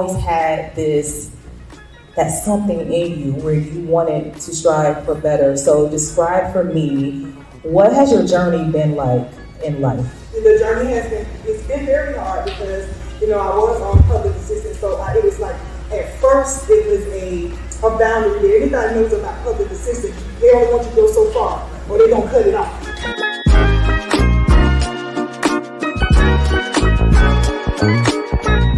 always had that something in you where you wanted to strive for better. So describe for me, what has your journey been like in life? The journey it's been very hard because, I was on public assistance, so it was like, at first it was a boundary there. Anybody knows about public assistance, they only want you to go so far, or they're gonna cut it off.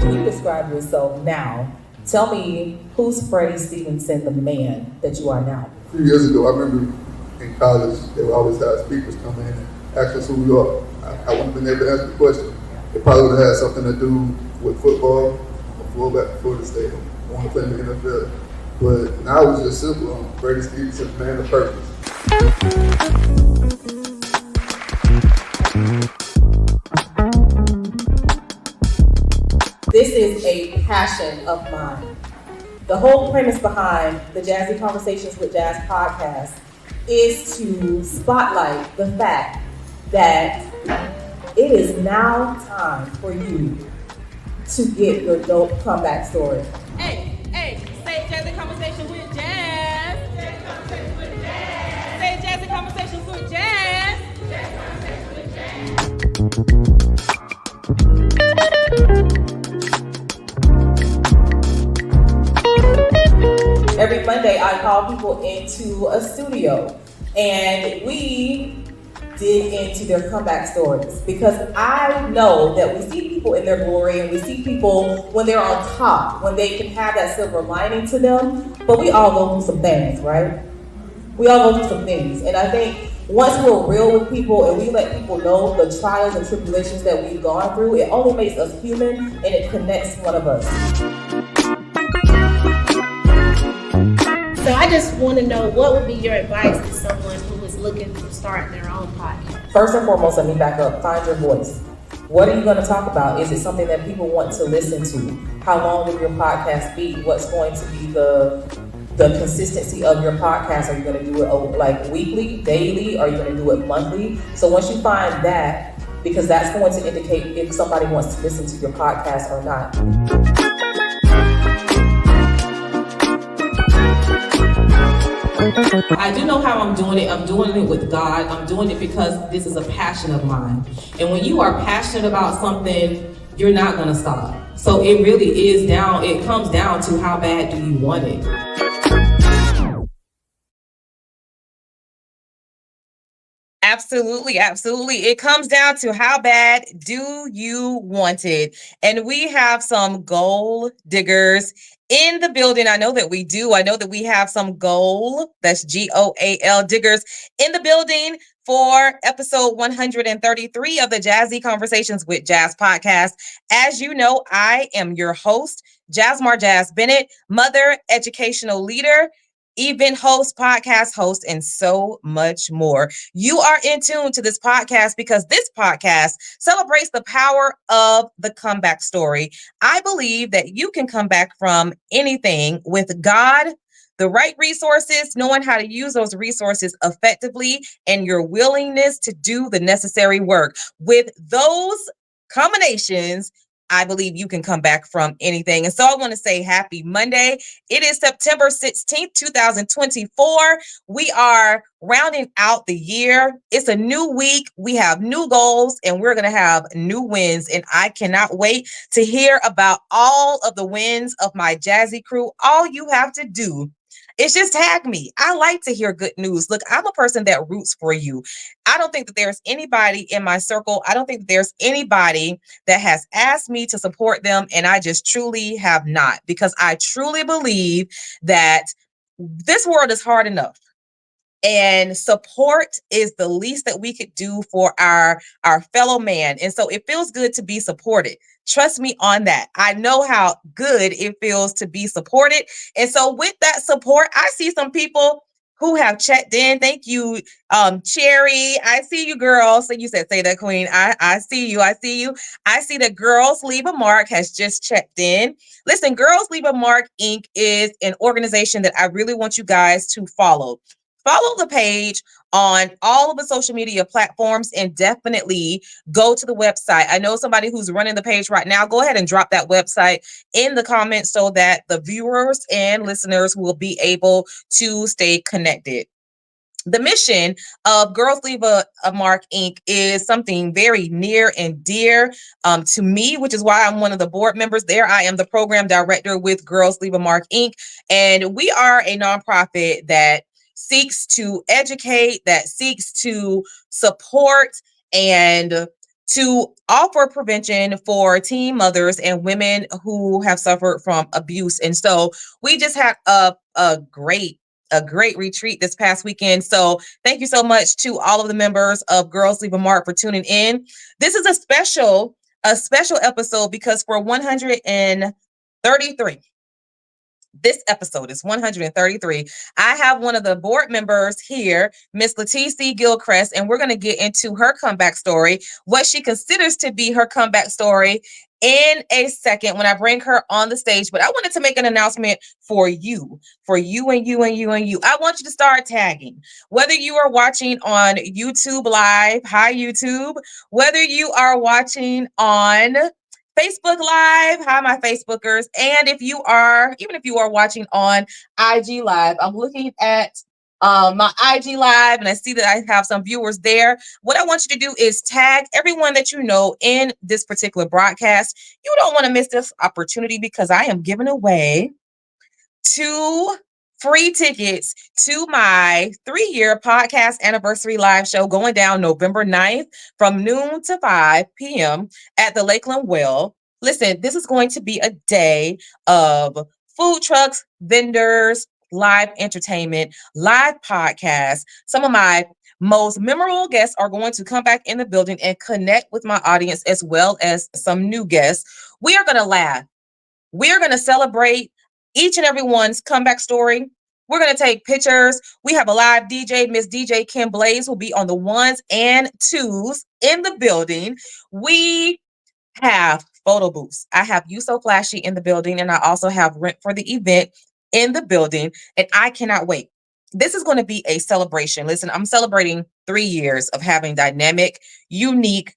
When you describe yourself now, tell me, who's Freddie Stevenson, the man that you are now? A few years ago, I remember in college, they would always have speakers come in and ask us who we are. I wouldn't have been able to answer the question. It probably would have had something to do with football. I'm a fullback for Florida State. I want to play in the NFL. But now it's just simple. I'm Freddie Stevenson, man of purpose. This is a passion of mine. The whole premise behind the Jazzie Conversations with Jazz podcast is to spotlight the fact that it is now time for you to get your dope comeback story. Hey, say Jazzie Conversations with Jazz. Jazzie Conversations with Jazz. Say Jazzie Conversations with Jazz. Jazzie Conversations with Jazz. Every Monday, I call people into a studio and we dig into their comeback stories, because I know that we see people in their glory and we see people when they're on top, when they can have that silver lining to them, but we all go through some things, right? We all go through some things, and I think once we're real with people and we let people know the trials and tribulations that we've gone through, it only makes us human and it connects one of us. So I just want to know, what would be your advice to someone who is looking to start their own podcast? First and foremost, let me back up. Find your voice. What are you going to talk about? Is it something that people want to listen to? How long will your podcast be? What's going to be the consistency of your podcast? Are you going to do it like weekly, daily? Are you going to do it monthly? So once you find that, because that's going to indicate if somebody wants to listen to your podcast or not. I do know how I'm doing it. I'm doing it with God. I'm doing it because this is a passion of mine. And when you are passionate about something, you're not going to stop. So it really it comes down to how bad do you want it. Absolutely. It comes down to how bad do you want it? And we have some goal diggers in the building. I know that we do. I know that we have some that's GOAL diggers in the building for episode 133 of the Jazzie Conversations with Jazz podcast. As you know, I am your host, Jasmar Jazz Bennett, mother, educational leader, event host, podcast host, and so much more. You are in tune to this podcast because this podcast celebrates the power of the comeback story. I believe that you can come back from anything with God, the right resources, knowing how to use those resources effectively, and your willingness to do the necessary work. With those combinations, I believe you can come back from anything. And so I want to say happy Monday. It is September 16th, 2024. We are rounding out the year. It's a new week. We have new goals and we're going to have new wins. And I cannot wait to hear about all of the wins of my Jazzie crew. All you have to do is just tag me. I like to hear good news. Look, I'm a person that roots for you. I don't think that there's anybody in my circle. I don't think that there's anybody that has asked me to support them. And I just truly have not, because I truly believe that this world is hard enough. And support is the least that we could do for our fellow man. And so it feels good to be supported. Trust me on that. I know how good it feels to be supported. And so with that support, I see some people who have checked in. Thank you, Cherry. I see you, girls. So you said, say that, Queen. I see you. I see you. I see that Girls Leave a Mark has just checked in. Listen, Girls Leave a Mark Inc. is an organization that I really want you guys to follow. follow the page on all of the social media platforms and definitely go to the website. I know somebody who's running the page right now. Go ahead and drop that website in the comments so that the viewers and listeners will be able to stay connected. The mission of Girls Leave a Mark Inc. is something very near and dear to me, which is why I'm one of the board members there. I am the program director with Girls Leave a Mark Inc. And we are a nonprofit that seeks to educate, that seeks to support, and to offer prevention for teen mothers and women who have suffered from abuse. And so we just had a great retreat this past weekend. So thank you so much to all of the members of Girls Leave a Mark for tuning in. This is a special episode because for 133, this episode is 133. I have one of the board members here, Miss LaTecie Gilghrest, and we're going to get into her comeback story, what she considers to be her comeback story, in a second when I bring her on the stage. But I wanted to make an announcement for you and you and you and you. I want you to start tagging. Whether you are watching on YouTube Live, hi YouTube, whether you are watching on Facebook Live, hi my Facebookers, and even if you are watching on IG Live, I'm looking at my IG Live and I see that I have some viewers there. What I want you to do is tag everyone that you know in this particular broadcast. You don't want to miss this opportunity because I am giving away 2 free tickets to my 3-year podcast anniversary live show going down November 9th from noon to 5 p.m. at the Lakeland Well. Listen, this is going to be a day of food trucks, vendors, live entertainment, live podcasts. Some of my most memorable guests are going to come back in the building and connect with my audience as well as some new guests. We are going to laugh. We are going to celebrate each and everyone's comeback story. We're going to take pictures. We have a live DJ, Miss DJ Kim Blaze, will be on the 1s and 2s in the building. We have photo booths. I have You So Flashy in the building, and I also have Rent for the Event in the building, and I cannot wait. This is going to be a celebration. Listen, I'm celebrating 3 years of having dynamic, unique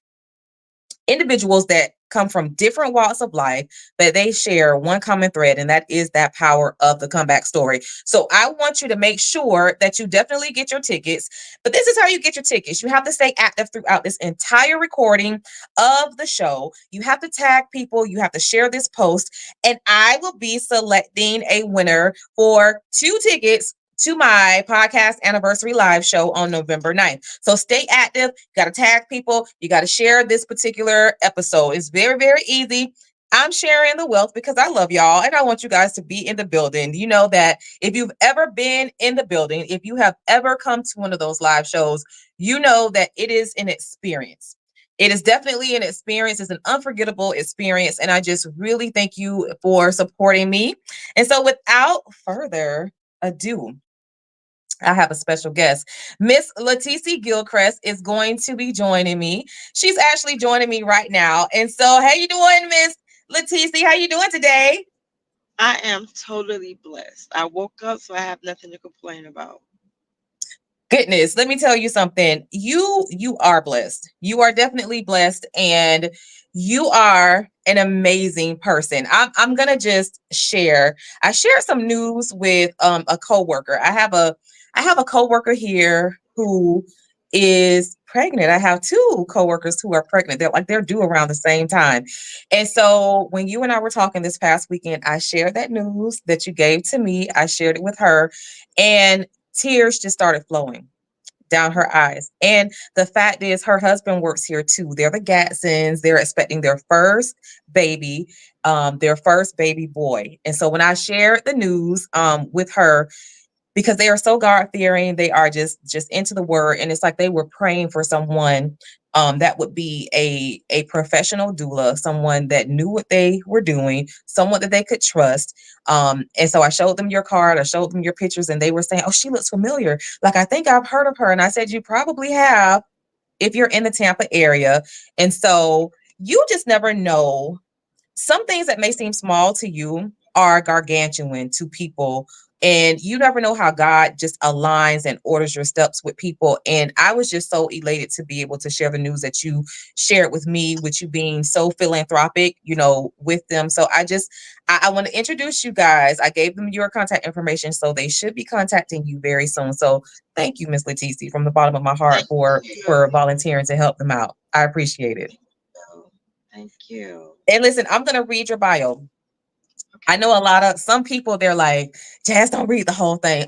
individuals that come from different walks of life, but they share one common thread, and that is that power of the comeback story. So I want you to make sure that you definitely get your tickets, but this is how you get your tickets. You have to stay active throughout this entire recording of the show. You have to tag people. You have to share this post, and I will be selecting a winner for 2 tickets to my podcast anniversary live show on November 9th. So stay active. You got to tag people. You got to share this particular episode. It's very, very easy. I'm sharing the wealth because I love y'all and I want you guys to be in the building. You know that if you've ever been in the building, if you have ever come to one of those live shows, you know that it is an experience. It is definitely an experience. It's an unforgettable experience. And I just really thank you for supporting me. And so without further ado, I have a special guest. Miss LaTecie Gilghrest is going to be joining me. She's actually joining me right now. And so, how you doing, Miss LaTecie? How you doing today? I am totally blessed. I woke up, so I have nothing to complain about. Goodness, let me tell you something. You are blessed. You are definitely blessed, and you are an amazing person. I'm gonna just share. I shared some news with a coworker. I have a coworker here who is pregnant. I have 2 coworkers who are pregnant. They're due around the same time. And so when you and I were talking this past weekend, I shared that news that you gave to me. I shared it with her, and tears just started flowing down her eyes. And the fact is, her husband works here too. They're the Gadsons. They're expecting their first baby, their first baby boy. And so when I shared the news with her, because they are so God-fearing, they are just into the word. And it's like they were praying for someone that would be a professional doula, someone that knew what they were doing, someone that they could trust. And so I showed them your card, I showed them your pictures, and they were saying, oh, she looks familiar. Like, I think I've heard of her. And I said, you probably have if you're in the Tampa area. And so you just never know. Some things that may seem small to you are gargantuan to people And you never know how God just aligns and orders your steps with people. And I was just so elated to be able to share the news that you shared with me, with you being so philanthropic, with them. So I want to introduce you guys. I gave them your contact information, so they should be contacting you very soon. So thank you, Miss LaTecie, from the bottom of my heart Thank you. for volunteering to help them out. I appreciate it. Thank you. And listen, I'm going to read your bio. I Okay. know some people, they're like, Jazz, don't read the whole thing.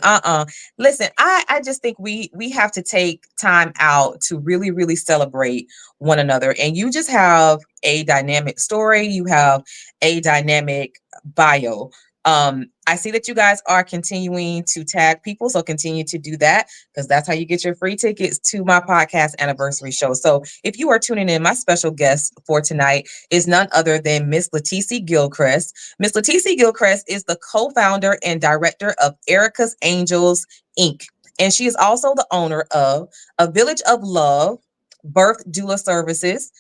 Listen, I just think we have to take time out to really, really celebrate one another. And you just have a dynamic story. You have a dynamic bio. I see that you guys are continuing to tag people, so continue to do that, because that's how you get your free tickets to my podcast anniversary show. So if you are tuning in, my special guest for tonight is none other than Miss LaTecie Gilghrest. Miss LaTecie Gilghrest is the co-founder and director of Erica's Angels Inc. And she is also the owner of A Village of Love Birth Doula Services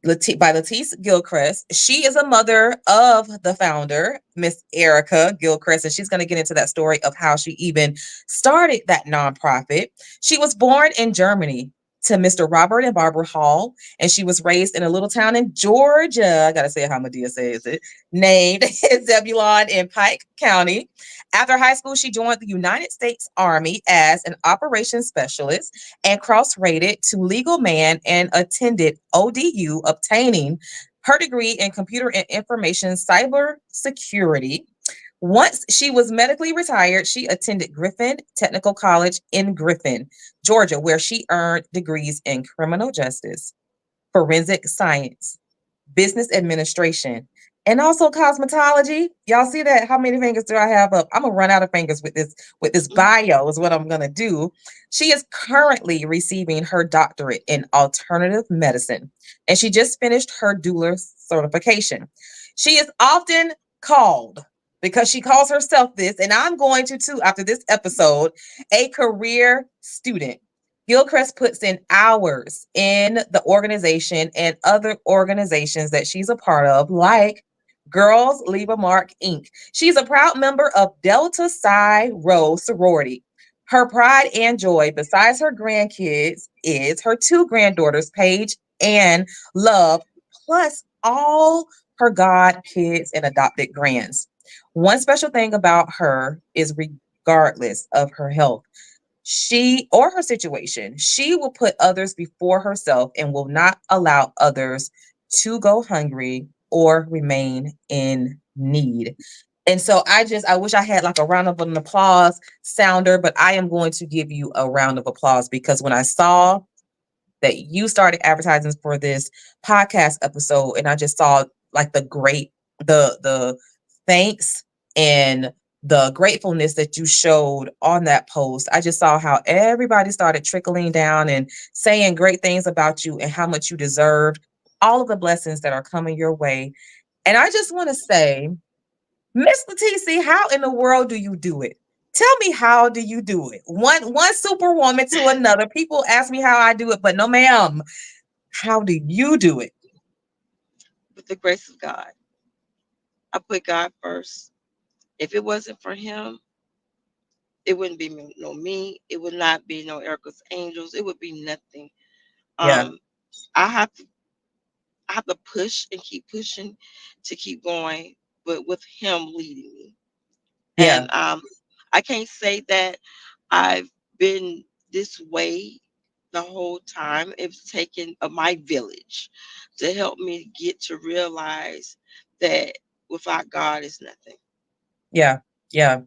by LaTecie Gilghrest. She is a mother of the founder, Miss Reka Gilghrest, and she's going to get into that story of how she even started that nonprofit. She was born in Germany to Mr. Robert and Barbara Hall, and she was raised in a little town in Georgia. I got to say how Medea says it, named Zebulon in Pike County. After high school, she joined the United States Army as an operations specialist and cross-rated to legal man and attended ODU, obtaining her degree in computer and information cyber security. Once she was medically retired, she attended Griffin Technical College in Griffin, Georgia, where she earned degrees in criminal justice, forensic science, business administration, and also cosmetology. Y'all see that? How many fingers do I have up? I'm gonna run out of fingers with this bio is what I'm gonna do. She is currently receiving her doctorate in alternative medicine, and she just finished her doula certification. She is often called, because she calls herself this, and I'm going to too after this episode, a career student. Gilghrest puts in hours in the organization and other organizations that she's a part of, like Girls Leave a Mark Inc. She's a proud member of Delta Psi Rho sorority. Her pride and joy, besides her grandkids, is her two granddaughters, Paige and Love, plus all her god kids and adopted grands. One special thing about her is, regardless of her health, she or her situation, she will put others before herself and will not allow others to go hungry or remain in need. And so I wish I had like a round of an applause sounder, but I am going to give you a round of applause, because when I saw that you started advertising for this podcast episode, and I just saw like the thanks and the gratefulness that you showed on that post, I just saw how everybody started trickling down and saying great things about you and how much you deserved all of the blessings that are coming your way. And I just want to say, Miss LaTecie, how in the world do you do it? Tell me, how do you do it? One superwoman to another. People ask me how I do it, but no, ma'am. How do you do it? With the grace of God, I put God first. If it wasn't for Him, it wouldn't be me. It would not be no Erica's Angels. It would be nothing. Yeah, Um, I have to push and keep pushing to keep going, but with Him leading me. yeah, And I can't say that I've been this way the whole time. It's taken my village to help me get to realize that without God is nothing. yeah, yeah.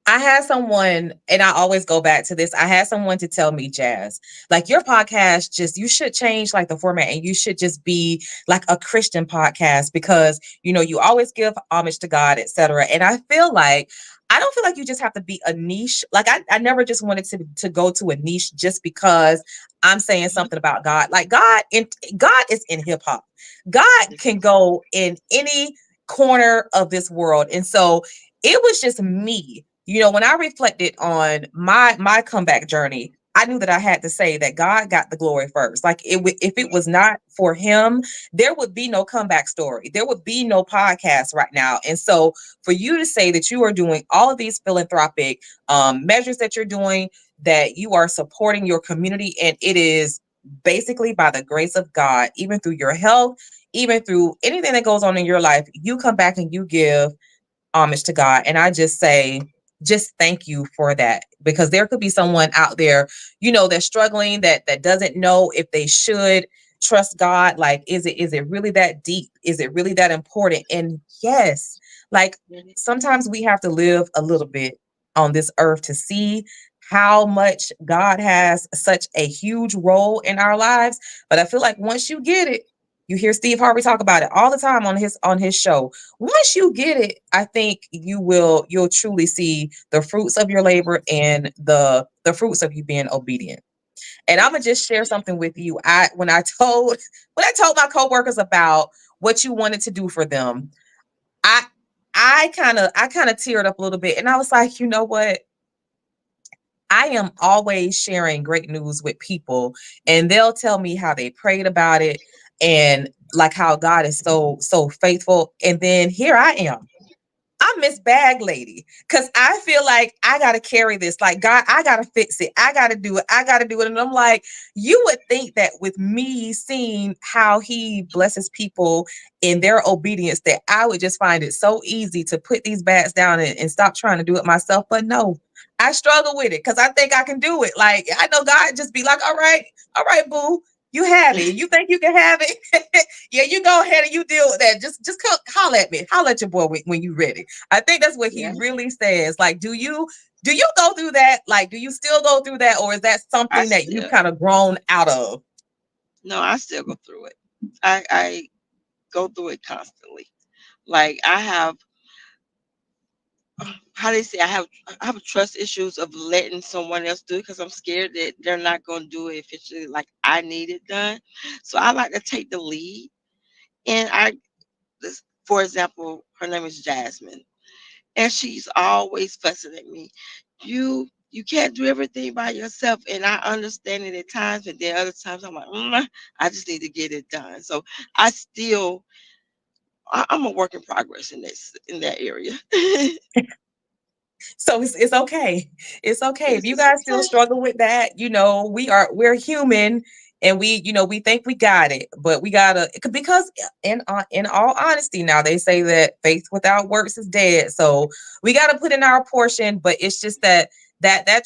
I had someone, and I always go back to this. I had someone to tell me, Jazz, like your podcast, you should change like the format, and you should just be like a Christian podcast, because, you always give homage to God, etc. And I don't feel like you just have to be a niche. Like I never just wanted to go to a niche just because I'm saying something about God. Like God is in hip hop. God can go in any corner of this world. And so it was just me. When I reflected on my comeback journey, I knew that I had to say that God got the glory first. Like if it was not for him, there would be no comeback story. There would be no podcast right now. And so for you to say that you are doing all of these philanthropic measures that you're doing, that you are supporting your community, and it is basically by the grace of God, even through your health, even through anything that goes on in your life, you come back and you give homage to God. And I just say, just thank you for that, because there could be someone out there, that's struggling, that doesn't know if they should trust God. Like, is it really that deep? Is it really that important? And yes, like sometimes we have to live a little bit on this earth to see how much God has such a huge role in our lives. But I feel like once you get it, you hear Steve Harvey talk about it all the time on his show. Once you get it, I think you'll truly see the fruits of your labor and the fruits of you being obedient. And I'm gonna just share something with you. When I told my coworkers about what you wanted to do for them, I I kind of teared up a little bit, and I was like, you know what? I am always sharing great news with people, and they'll tell me how they prayed about it and like how God is so faithful. And then here I am. I'm Miss Bag Lady, because I feel like I gotta carry this. Like, God, I gotta fix it. I gotta do it. I gotta do it. And I'm like, you would think that with me seeing how he blesses people in their obedience, that I would just find it so easy to put these bags down and stop trying to do it myself. But no, I struggle with it because I think I can do it. Like, I know God just be like, all right, boo. You have it. You think you can have it? Yeah, you go ahead and you deal with that. Just holler at me. Holler at your boy when you ready. I think that's what he Yeah, really says. Like, do you go through that? Like, do you still go through that, or is that I something that you've still kind of grown out of? no, I still go through it. I go through it constantly. Like I have how they say I have trust issues of letting someone else do it because I'm scared that they're not going to do it efficiently like I need it done. So I like to take the lead. And for example, her name is Jasmine, and she's always fussing at me. You can't do everything by yourself, and I understand it at times, but then other times I'm like, I just need to get it done. So I still, I'm a work in progress in that area. So it's okay. It's okay. If Yes, you it's guys still okay. struggle with that, we're human, and we think we got it, but we gotta, because in all honesty, now they say that faith without works is dead. So we gotta put in our portion, but it's just that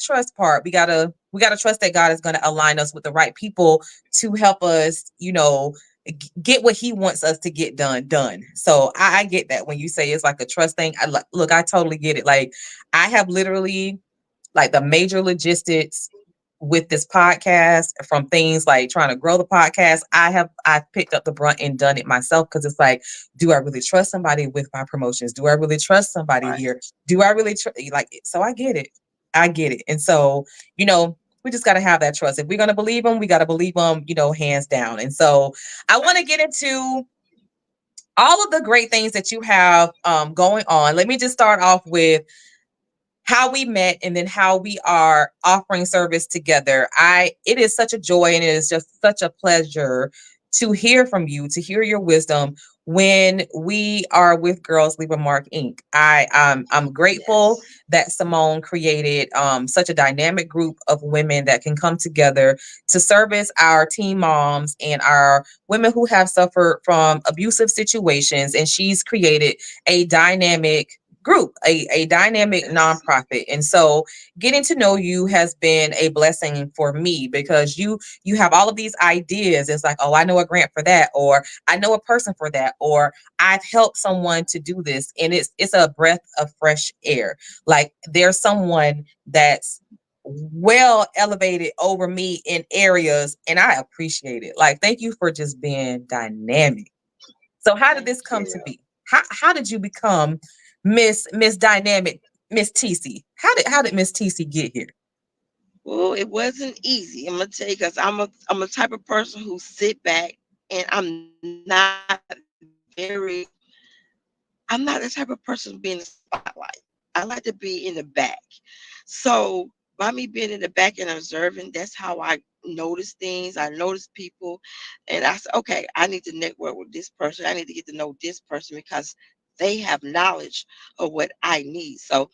trust part. We gotta trust that God is gonna align us with the right people to help us, get what he wants us to get done. So I get that when you say it's like a trust thing. Look, I totally get it. Like, I have literally, like, the major logistics with this podcast, from things like trying to grow the podcast. I've picked up the brunt and done it myself, because it's like, do I really trust somebody with my promotions? Do I really trust somebody Right. here? Do I really like? So I get it. I get it. And so, we just got to have that trust. If we're going to believe them, we got to believe them, hands down. And so I want to get into all of the great things that you have going on. Let me just start off with how we met, and then how we are offering service together. It is such a joy, and it is just such a pleasure to hear from you, to hear your wisdom when we are with Girls Leave a Mark Inc. I'm grateful Yes. that Simone created such a dynamic group of women that can come together to service our teen moms and our women who have suffered from abusive situations. And she's created a dynamic group, a dynamic Yes. nonprofit. And so getting to know you has been a blessing for me, because you have all of these ideas. It's like, oh, I know a grant for that, or I know a person for that, or I've helped someone to do this. And it's a breath of fresh air. Like, there's someone that's well elevated over me in areas, and I appreciate it. Like, thank you for just being dynamic. So how did Thank this come to you. be? How did you become Miss Dynamic, Miss TC? How did Miss TC get here? Well, it wasn't easy. I'm gonna tell you because I'm a type of person who sit back and not very I'm not the type of person to be in the spotlight. I like to be in the back. So by me being in the back and observing, that's how I notice things. I notice people, and I said, okay, I need to network with this person. I need to get to know this person because they have knowledge of what I need. So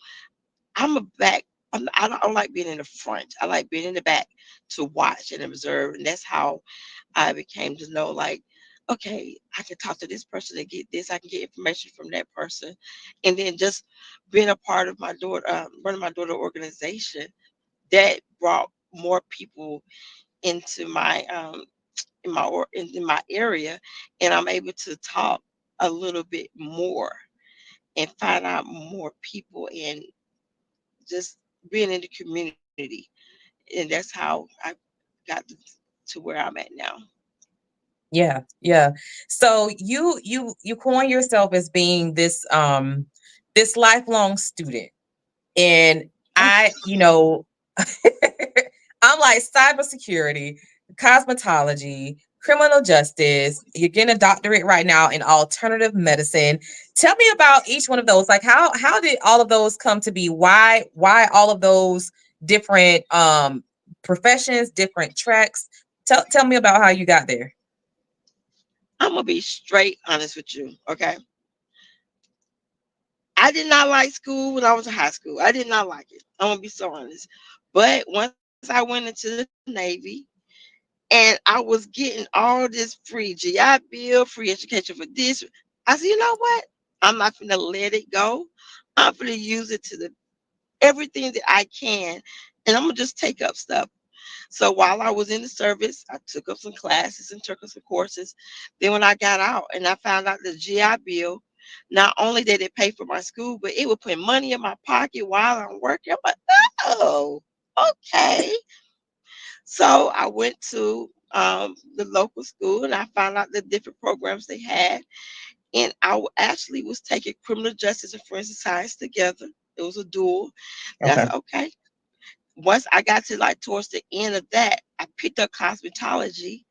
I'm a back. I don't like being in the front. I like being in the back to watch and observe, and that's how I became to know, like, okay, I can talk to this person and get this. I can get information from that person, and then just being a part of my daughter, running my daughter organization, that brought more people into my in my area, and I'm able to talk a little bit more and find out more people and just being in the community, and that's how I got to where I'm at now. Yeah, yeah. So you coin yourself as being this lifelong student. And I, I'm like cybersecurity, cosmetology, criminal justice. You're getting a doctorate right now in alternative medicine. Tell me about each one of those. Like how did all of those come to be? Why all of those different professions, different tracks? Tell me about how you got there. I'm gonna be straight honest with you, okay? I did not like school when I was in high school. I did not like it. I'm gonna be so honest. But once I went into the Navy and I was getting all this free GI Bill, free education for this, I said, you know what? I'm not gonna let it go. I'm gonna use it to the everything that I can, and I'm gonna just take up stuff. So while I was in the service, I took up some classes and took up some courses. Then when I got out and I found out the GI Bill, not only did it pay for my school, but it would put money in my pocket while I'm working. I'm like, oh, okay. So I went to the local school and I found out the different programs they had. And actually was taking criminal justice and forensic science together. It was a dual. And I Okay. said, okay. Once I got to like towards the end of that, I picked up cosmetology,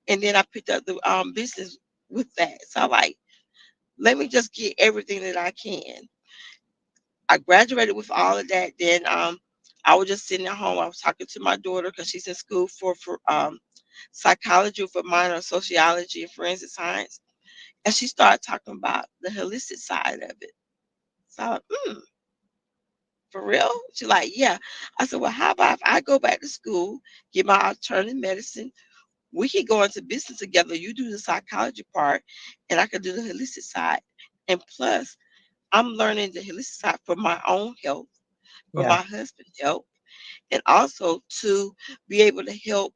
and then I picked up the business with that. So I'm like, let me just get everything that I can. I graduated with all of that. Then I was just sitting at home. I was talking to my daughter because she's in school for psychology with a minor in sociology and forensic science, and she started talking about the holistic side of it. So I'm like, for real? She's like, yeah. I said, well, how about if I go back to school, get my alternative medicine? We could go into business together. You do the psychology part, and I could do the holistic side. And plus, I'm learning the holistic side for my own health, for Yeah. my husband's health, and also to be able to help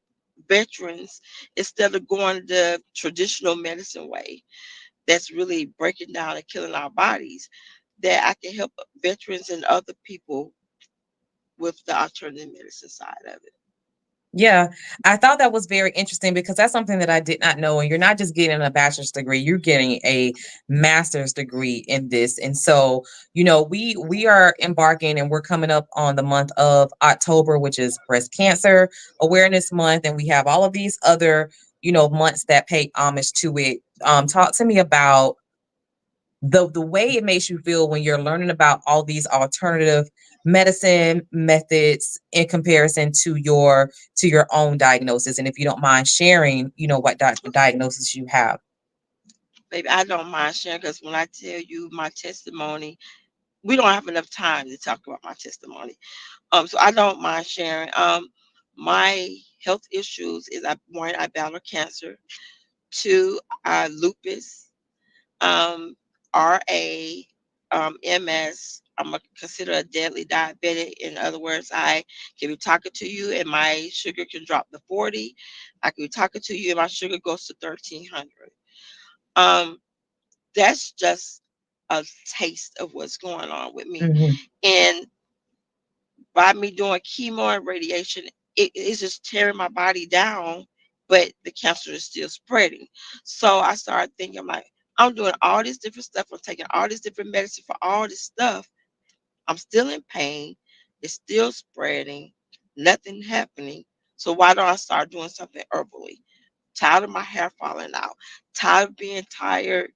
veterans instead of going the traditional medicine way that's really breaking down and killing our bodies, that I can help veterans and other people with the alternative medicine side of it. Yeah, I thought that was very interesting because that's something that I did not know. And you're not just getting a bachelor's degree, you're getting a master's degree in this. And so, we are embarking and we're coming up on the month of October, which is breast cancer awareness month. And we have all of these other, months that pay homage to it. Talk to me about the way it makes you feel when you're learning about all these alternative medicine methods in comparison to your own diagnosis, and if you don't mind sharing what diagnosis you have. Baby, I don't mind sharing because when I tell you my testimony, we don't have enough time to talk about my testimony. So I don't mind sharing. My health issues is one, I battle cancer. Two, lupus. Um, RA, MS. Considered a deadly diabetic. In other words, I can be talking to you and my sugar can drop to 40. I can be talking to you and my sugar goes to 1300. Um, that's just a taste of what's going on with me. Mhm. And by me doing chemo and radiation, it is just tearing my body down, but the cancer is still spreading. So I started thinking, I'm like, I'm doing all this different stuff. I'm taking all this different medicine for all this stuff. I'm still in pain. It's still spreading. Nothing happening. So why don't I start doing something herbally? Tired of my hair falling out. Tired of being tired,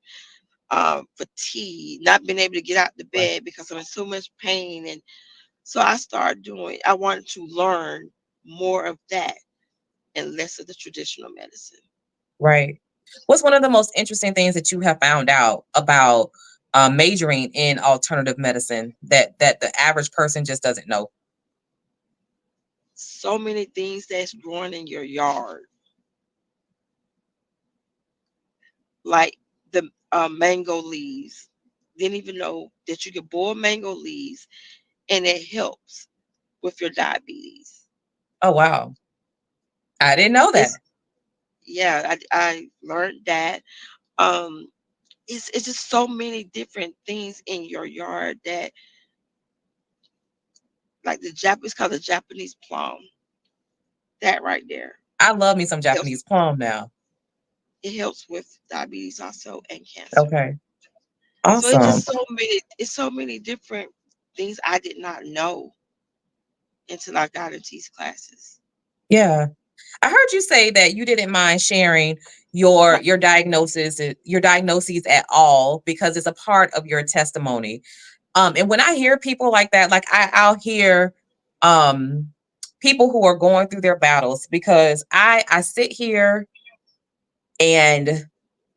fatigue, not being able to get out the Right. bed because I'm in so much pain. And So I wanted to learn more of that and less of the traditional medicine. Right. What's one of the most interesting things that you have found out about majoring in alternative medicine that the average person just doesn't know? So many things that's growing in your yard, like the mango leaves. Didn't even know that you could boil mango leaves and it helps with your diabetes. Oh wow. I didn't know that. It's yeah, I learned that. Um, it's just so many different things in your yard that, like the Japanese called the Japanese plum. That right there I love me some helps. Japanese plum now. It helps with diabetes also and cancer. Okay. So it's Awesome. just so many. It's so many different things I did not know until I got into these classes. Yeah. I heard you say that you didn't mind sharing your diagnoses at all because it's a part of your testimony. And when I hear people like that, like I'll hear um people who are going through their battles because I sit here and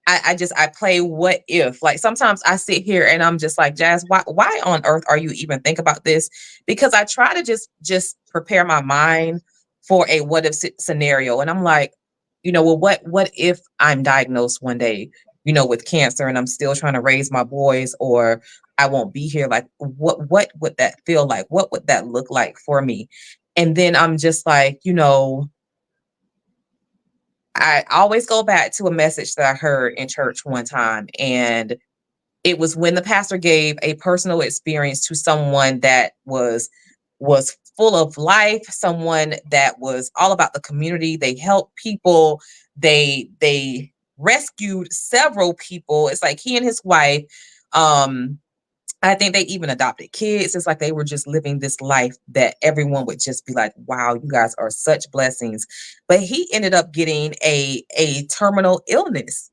I play what if. Like sometimes I sit here and I'm just like, Jazz, why on earth are you even think about this? Because I try to just prepare my mind for a what if scenario. And I'm like, well, what if I'm diagnosed one day, with cancer and I'm still trying to raise my boys, or I won't be here? Like what would that feel like? What would that look like for me? And then I'm just like, I always go back to a message that I heard in church one time. And it was when the pastor gave a personal experience to someone that was full of life, someone that was all about the community. They helped people. They rescued several people. It's like he and his wife, um, I think they even adopted kids. It's like they were just living this life that everyone would just be like, wow, you guys are such blessings. But he ended up getting a terminal illness.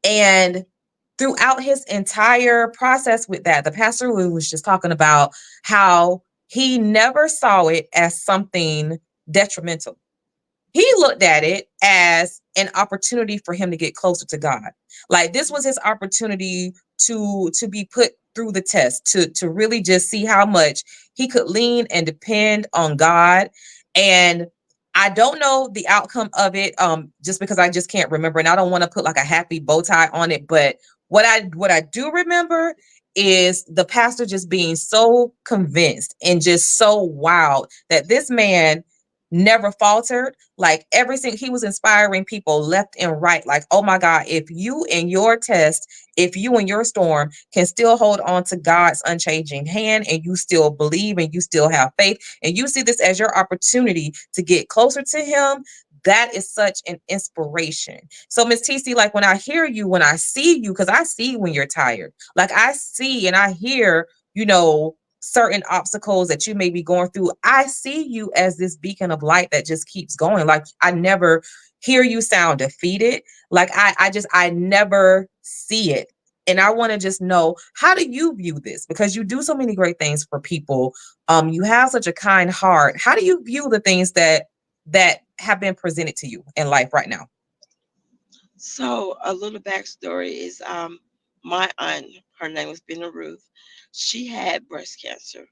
And throughout his entire process with that, the pastor was just talking about how he never saw it as something detrimental. He looked at it as an opportunity for him to get closer to God. Like this was his opportunity to be put through the test, to really just see how much he could lean and depend on God. And I don't know the outcome of it, just because I just can't remember, and I don't want to put like a happy bow tie on it. But what I do remember is the pastor just being so convinced and just so wild that this man never faltered. Like everything, he was inspiring people left and right. Like, oh my God, if you in your test, if you in your storm can still hold on to God's unchanging hand and you still believe and you still have faith and you see this as your opportunity to get closer to him, that is such an inspiration. So Miss TC, like when I hear you, when I see you, because I see when you're tired, like I see and I hear, certain obstacles that you may be going through. I see you as this beacon of light that just keeps going. Like I never hear you sound defeated. Like I never see it. And I want to just know, how do you view this? Because you do so many great things for people. You have such a kind heart. How do you view the things that have been presented to you in life right now? So a little backstory is my aunt, her name was Benna Ruth. She had breast cancer.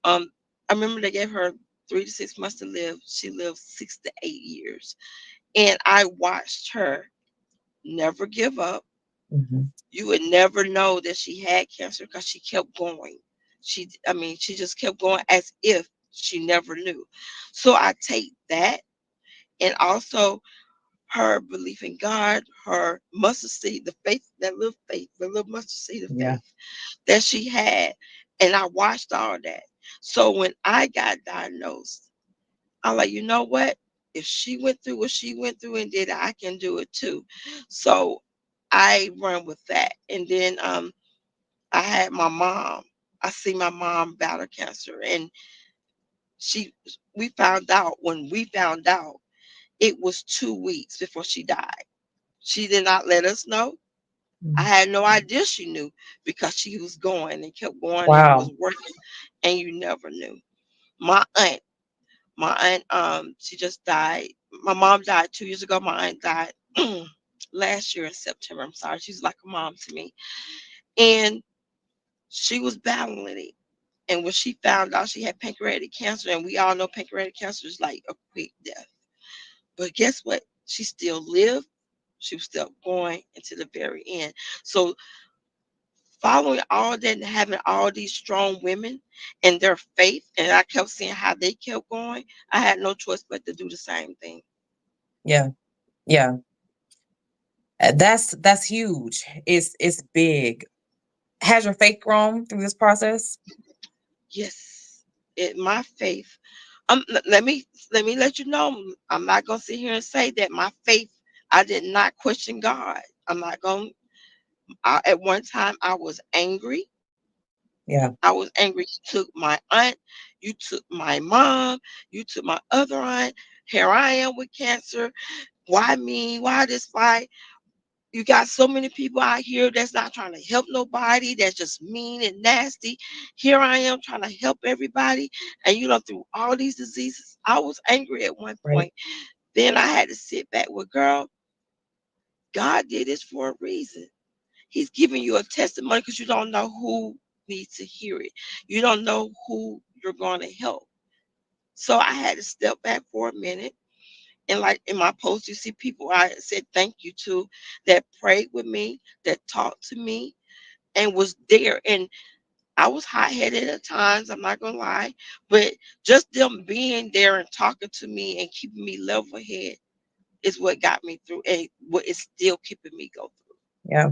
Um, I remember they gave her 3 to 6 months to live. She lived 6 to 8 years. And I watched her never give up. Mhm. You would never know that she had cancer because she kept going. She just kept going as if she never knew. So I take that, and also her belief in God, her mustard seed, the faith, the little mustard seed of Yeah. faith that she had. And I watched all that. So when I got diagnosed, I'm like, you know what? If she went through what she went through and did it, I can do it too. So I run with that. And then I had my mom. I see my mom battle cancer, and she when we found out it was 2 weeks before she died. She did not let us know. I Mm. had no idea she knew because she was going and kept going and was Wow. working, and you never knew. My aunt, she just died. My mom died 2 years ago. My aunt died last year in September. I'm sorry. She's like a mom to me. And she was battling it. And when she found out she had pancreatic cancer, and we all know pancreatic cancer is like a quick death. But guess what? She still lived. She was still going into the very end. So following all that and having all these strong women and their faith, and I kept seeing how they kept going, I had no choice but to do the same thing. Yeah. Yeah. That's huge. It's big. Has your faith grown through this process? Yes, my faith. Let me let you know. I'm not gonna sit here and say that my faith. I did not question God. I'm not gonna. At one time, I was angry. Yeah. I was angry. You took my aunt. You took my mom. You took my other aunt. Here I am with cancer. Why me? Why this fight? You got so many people out here that's not trying to help nobody, that's just mean and nasty. Here I am trying to help everybody. And through all these diseases, I was angry at one Right. point. Then I had to sit back with, girl, God did this for a reason. He's giving you a testimony because you don't know who needs to hear it. You don't know who you're going to help. So I had to step back for a minute. And like in my post, you see people I said thank you to that prayed with me, that talked to me, and was there. And I was hot headed at times, I'm not gonna lie, but just them being there and talking to me and keeping me level head is what got me through, and what is still keeping me go through. Yeah.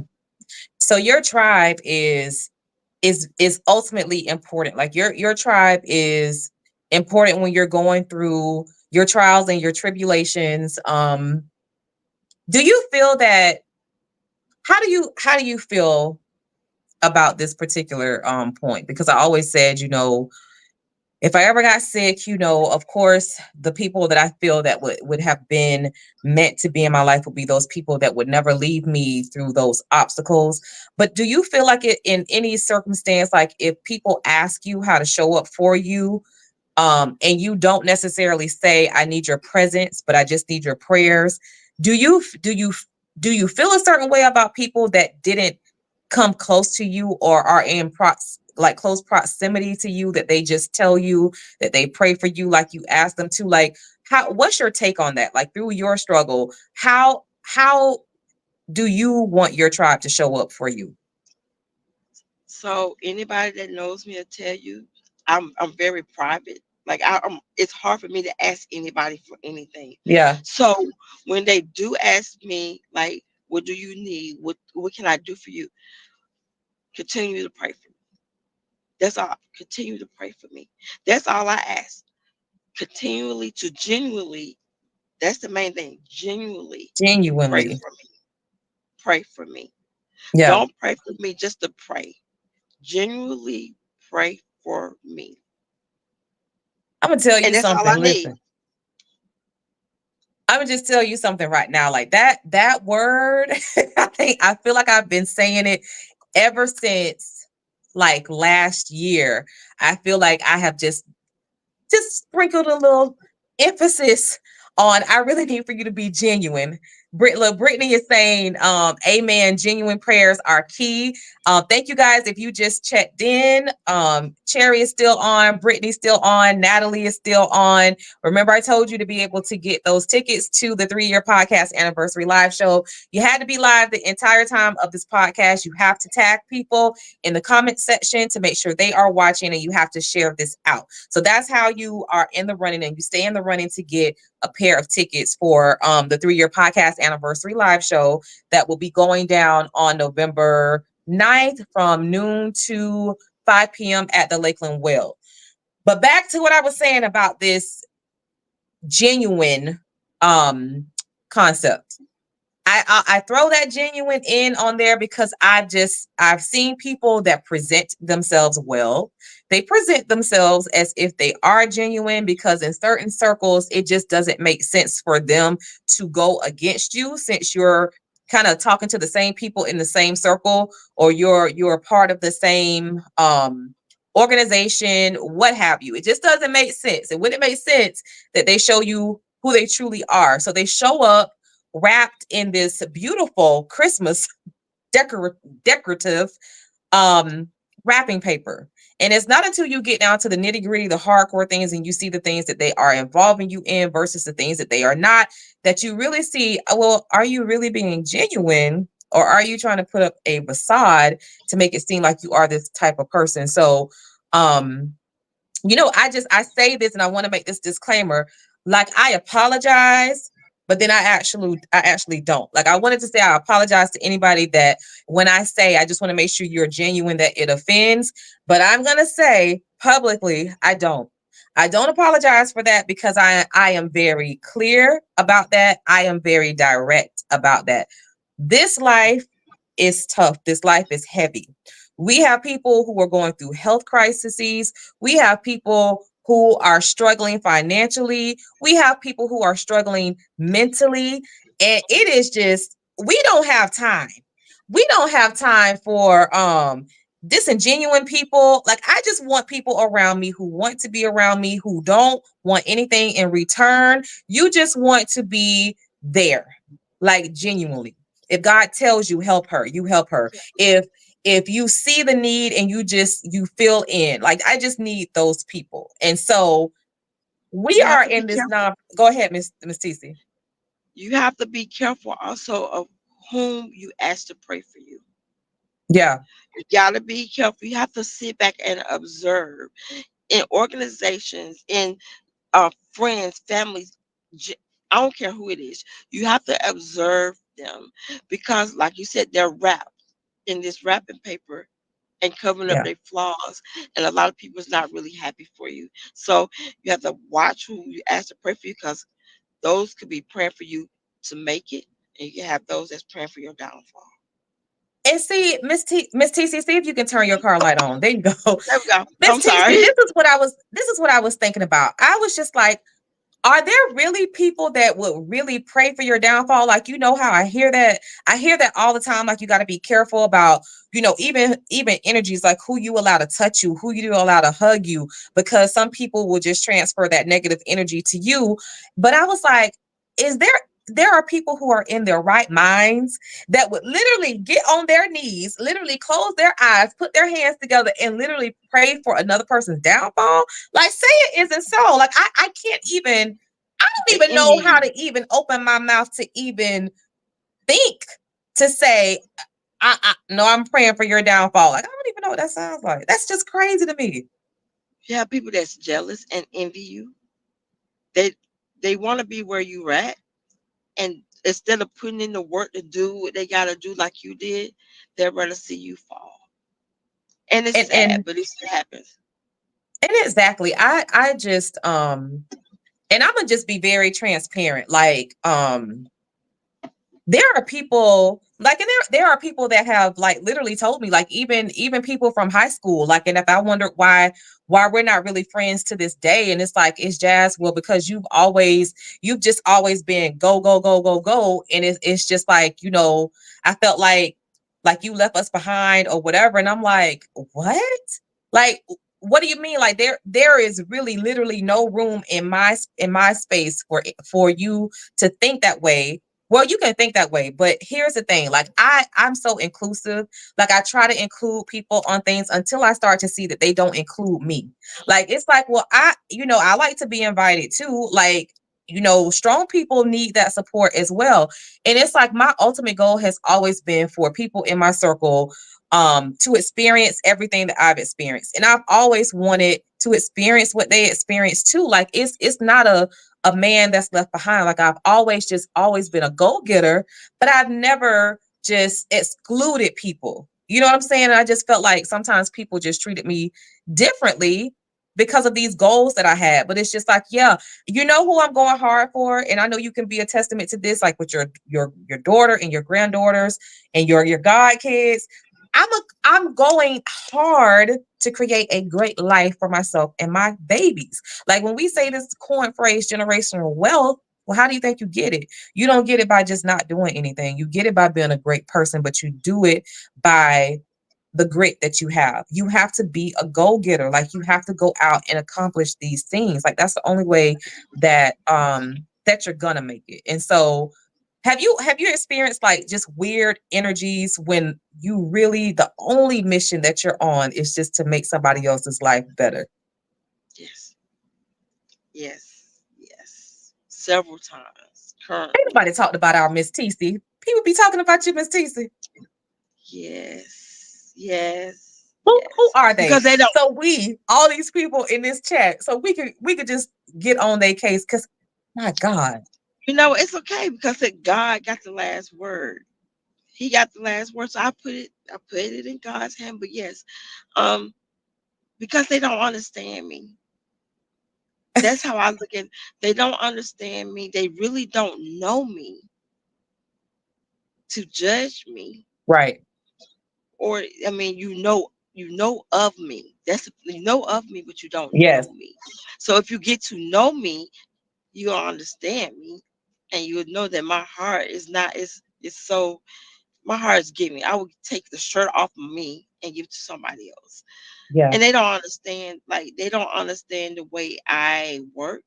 So your tribe is ultimately important. Like your tribe is important when you're going through your trials and your tribulations. Do you feel that how do you feel about this particular point? Because I always said, if I ever got sick, of course, the people that I feel that would have been meant to be in my life would be those people that would never leave me through those obstacles. But do you feel like it in any circumstance, like if people ask you how to show up for you, and you don't necessarily say, I need your presence, but I just need your prayers. Do you feel a certain way about people that didn't come close to you or are in like close proximity to you, that they just tell you that they pray for you like you ask them to? Like, what's your take on that? Like, through your struggle, how do you want your tribe to show up for you? So anybody that knows me will tell you I'm very private. Like it's hard for me to ask anybody for anything. Yeah. So when they do ask me, like, what do you need? What can I do for you? Continue to pray for me. That's all. Continue to pray for me. That's all I ask. Continually to genuinely, that's the main thing. Genuinely pray Genuinely. for me. Pray for me. Yeah. Don't pray for me just to pray. Genuinely pray for me. I'm gonna tell you And that's all I something. need. Listen, I'm gonna just tell you something right now. Like that word, I feel like I've been saying it ever since like last year. I feel like I have just sprinkled a little emphasis on, I really need for you to be genuine. Brittany is saying, amen. Genuine prayers are key. Thank you guys. If you just checked in, Cherry is still on, Brittany's still on, Natalie is still on. Remember, I told you to be able to get those tickets to the 3-year podcast anniversary live show. You had to be live the entire time of this podcast. You have to tag people in the comment section to make sure they are watching, and you have to share this out. So that's how you are in the running, and you stay in the running to get a pair of tickets for the 3-year podcast anniversary live show that will be going down on November 9th from noon to 5 p.m. at the Lakeland Well. But back to what I was saying about this genuine concept. I throw that genuine in on there because I've seen people that present themselves well. They present themselves as if they are genuine, because in certain circles, it just doesn't make sense for them to go against you, since you're kind of talking to the same people in the same circle, or you're part of the same organization, what have you. It just doesn't make sense. It wouldn't make sense that they show you who they truly are. So they show up wrapped in this beautiful Christmas decorative wrapping paper. And it's not until you get down to the nitty gritty, the hardcore things, and you see the things that they are involving you in versus the things that they are not, that you really see, well, are you really being genuine, or are you trying to put up a facade to make it seem like you are this type of person? So, I say this and I want to make this disclaimer. Like, I apologize, but then I actually don't. Like, I wanted to say I apologize to anybody that when I say I just want to make sure you're genuine, that it offends. But I'm going to say publicly, I don't apologize for that, because I am very clear about that. I am very direct about that. This life is tough. This life is heavy. We have people who are going through health crises. We have people who are struggling financially. We have people who are struggling mentally. And it is just, we don't have time. We don't have time for disingenuine people. Like, I just want people around me who want to be around me, who don't want anything in return. You just want to be there, like, genuinely. If God tells you help her, you help her. If you see the need and you fill in, like, I just need those people. And so we are in this go ahead, Miss TC. You have to be careful also of whom you ask to pray for you. Yeah. You got to be careful. You have to sit back and observe in organizations, in friends, families. I don't care who it is. You have to observe them, because, like you said, they're wrapped in this wrapping paper and covering up their flaws, and a lot of people is not really happy for you. So you have to watch who you ask to pray for you, because those could be praying for you to make it, and you have those that's praying for your downfall. And see, Miss TC, see if you can turn your car light on. There you go. There we go. Miss TC, this is what I was thinking about. I was just like, are there really people that would really pray for your downfall? Like, how I hear that all the time. Like, you got to be careful about, even energies, like who you allow to touch you, who you allow to hug you, because some people will just transfer that negative energy to you. But I was like, there are people who are in their right minds that would literally get on their knees, literally close their eyes, put their hands together, and literally pray for another person's downfall. Like, say it isn't so. Like, I don't even know how to even open my mouth to even think to say, no, I'm praying for your downfall. Like, I don't even know what that sounds like. That's just crazy to me. You have people that's jealous and envy you. They want to be where you're at. And instead of putting in the work to do what they got to do like you did, they'd rather see you fall. And it's sad, but it still happens. And exactly. I just, and I'm going to just be very transparent. Like, there are people, like, and there are people that have, like, literally told me, like, even people from high school, like, and if I wondered why we're not really friends to this day. And it's like, it's Jazz, well, because you've just always been go, go, go, go, go. And it's just like, I felt like you left us behind or whatever. And I'm like, what? Like, what do you mean? Like, there is really literally no room in my space for you to think that way. Well, you can think that way, but here's the thing. Like, I'm so inclusive. Like, I try to include people on things until I start to see that they don't include me. Like, it's like, well, I like to be invited too. Like, strong people need that support as well. And it's like, my ultimate goal has always been for people in my circle to experience everything that I've experienced. And I've always wanted to experience what they experienced too. Like, it's not a man that's left behind. Like, I've always been a go-getter, but I've never just excluded people. You know what I'm saying? And I just felt like sometimes people just treated me differently because of these goals that I had. But it's just like, yeah, who I'm going hard for. And I know you can be a testament to this, like with your daughter and your granddaughters and your god kids. I'm going hard to create a great life for myself and my babies. Like, when we say this coin phrase, generational wealth, well, how do you think you get it? You don't get it by just not doing anything. You get it by being a great person, but you do it by the grit that you have. You have to be a go-getter. Like you have to go out and accomplish these things. Like that's the only way that that you're gonna make it. And so have you experienced like just weird energies when you really the only mission that you're on is just to make somebody else's life better? Yes, yes, several times Ain't currently. nobody talked about our Miss TC. People be talking about you, Miss TC. Yes, yes, Who yes. are they? Because they don't. So we, all these people in this chat, so we could just get on their case because my God. It's okay because God got the last word. He got the last word. So I put it in God's hand. But yes, um, because they don't understand me. That's how I look at. They don't understand me. They really don't know me to judge me. Right. Or I mean, you know of me. That's you know of me, but you don't Yes. know me. So if you get to know me, you'll understand me, and you would know that my heart is not is so. My heart is giving. I would take the shirt off of me and give it to somebody else. Yeah. And they don't understand. Like they don't understand the way I work.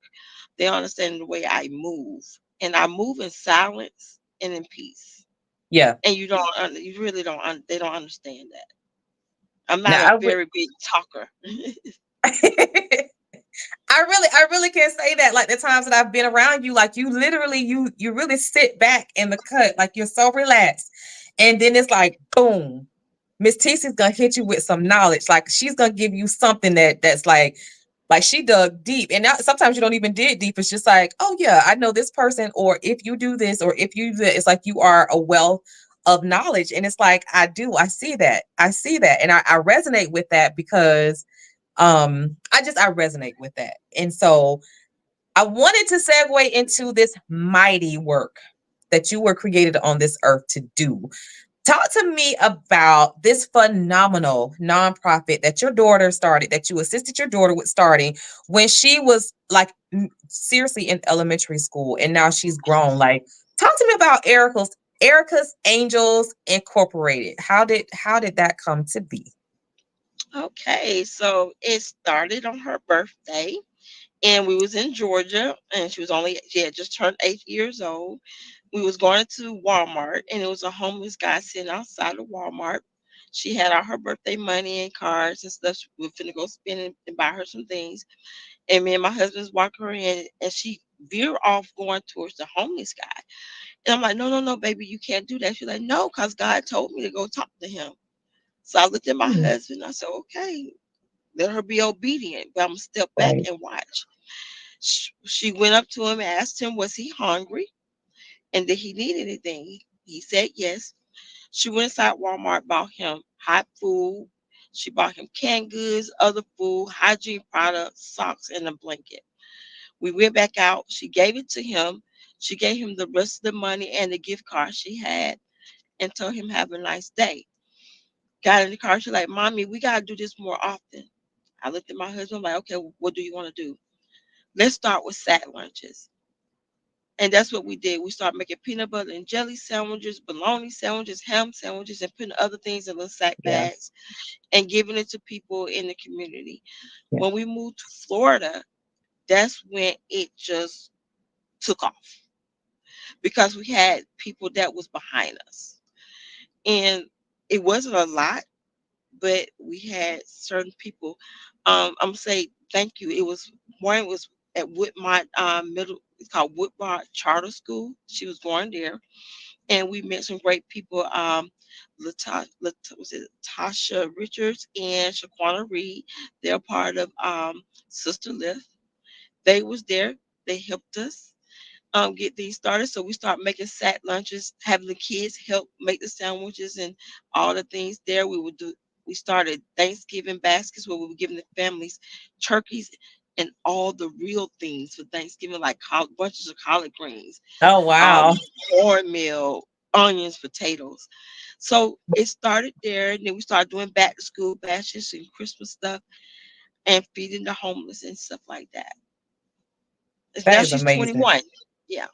They don't understand the way I move, and I move in silence and in peace. Yeah. And you really don't. They don't understand that. I'm not Now a I very big talker. I really can't say that. Like the times that I've been around you, like you literally you really sit back in the cut, like you're so relaxed. And then it's like boom. Miss Tc's gonna hit you with some knowledge. Like she's gonna give you something that's like she dug deep. And now sometimes you don't even dig deep. It's just like, oh yeah, I know this person, or if you do this, or if you do that, it's like you are a wealth of knowledge. And it's like, I see that. I see that. And I resonate with that because I resonate with that. And so I wanted to segue into this mighty work that you were created on this earth to do. Talk to me about this phenomenal nonprofit that your daughter started, that you assisted your daughter with starting when she was like seriously in elementary school, and now she's grown. Like, talk to me about Erica's Angels Incorporated. How did that come to be? Okay, so it started on her birthday, and we was in Georgia, and she had just turned 8 years old. We was going to Walmart, and it was a homeless guy sitting outside of Walmart. She had all her birthday money and cards and stuff. We were finna go spend and buy her some things. And me and my husband's walking her in, and she veered off going towards the homeless guy. And I'm like, no, no, no, baby, you can't do that. She's like, no, because God told me to go talk to him. So I looked at my Hmm. husband. I said, okay, let her be obedient, but I'm gonna step back Right. and watch. She went up to him and asked him, was he hungry and did he need anything? He said yes. She went inside Walmart, bought him hot food. She bought him canned goods, other food, hygiene products, socks, and a blanket. We went back out. She gave it to him. She gave him the rest of the money and the gift card she had and told him have a nice day. Got in the car. She's like, Mommy, we gotta do this more often. I looked at my husband like, okay, what do you want to do? Let's start with sack lunches. And that's what we did. We started making peanut butter and jelly sandwiches, bologna sandwiches, ham sandwiches, and putting other things in little sack Yeah. bags and giving it to people in the community. Yeah. When we moved to Florida, that's when it just took off because we had people that was behind us. And it wasn't a lot, but we had certain people. I'm gonna say thank you. It was one was at Woodmont Middle. It's called Woodmont Charter School. She was going there, and we met some great people. Was it Tasha Richards and Shaquana Reed? They're part of Sister Lift. They was there. They helped us get these started. So we start making sack lunches, having the kids help make the sandwiches and all the things there. We started Thanksgiving baskets where we were giving the families turkeys and all the real things for Thanksgiving, like bunches of collard greens, Oh um, wow. cornmeal, onions, potatoes. So it started there, and then we started doing back to school bashes and Christmas stuff and feeding the homeless and stuff like that. And That now is she's amazing. 21. Yeah.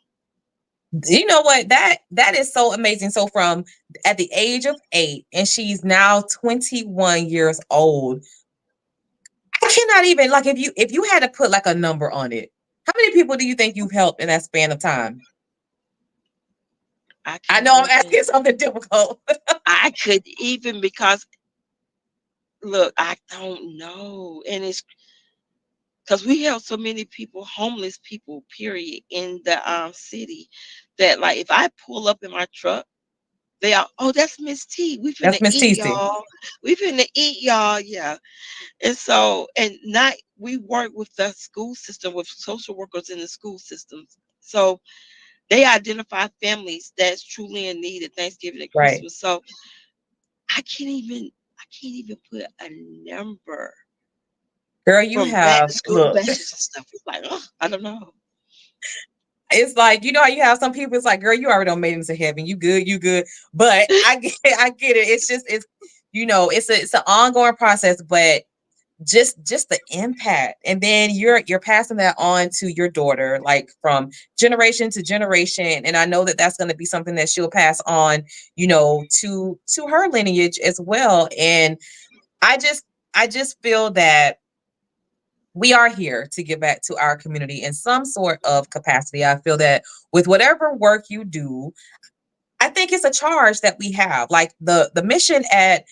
You know what? That is so amazing. So from at the age of 8, and she's now 21 years old. I cannot even, like, if you had to put like a number on it, how many people do you think you've helped in that span of time? I I can't know I'm even. asking something difficult. I could even because look, I don't know, and it's because we have so many people, homeless people, period, in the city, that like if I pull up in my truck, they are, oh, that's Miss T. We That's finna Miss eat, TC. y'all. We finna eat, y'all. Yeah. And so, and not we work with the school system with social workers in the school systems. So they identify families that's truly in need at Thanksgiving and Right. Christmas. So I can't even put a number Girl, you from back have, to school look, baskets and stuff. It's like, oh, I don't know. it's like, you know how you have some people, it's like, girl, you already done made it into heaven. You good, you good. But I get it. It's just, it's, it's an ongoing process, but just the impact, and then you're passing that on to your daughter, like from generation to generation, and I know that that's going to be something that she'll pass on, to her lineage as well. And i just I just feel that we are here to give back to our community in some sort of capacity. I feel that with whatever work you do, I think it's a charge that we have. Like the mission at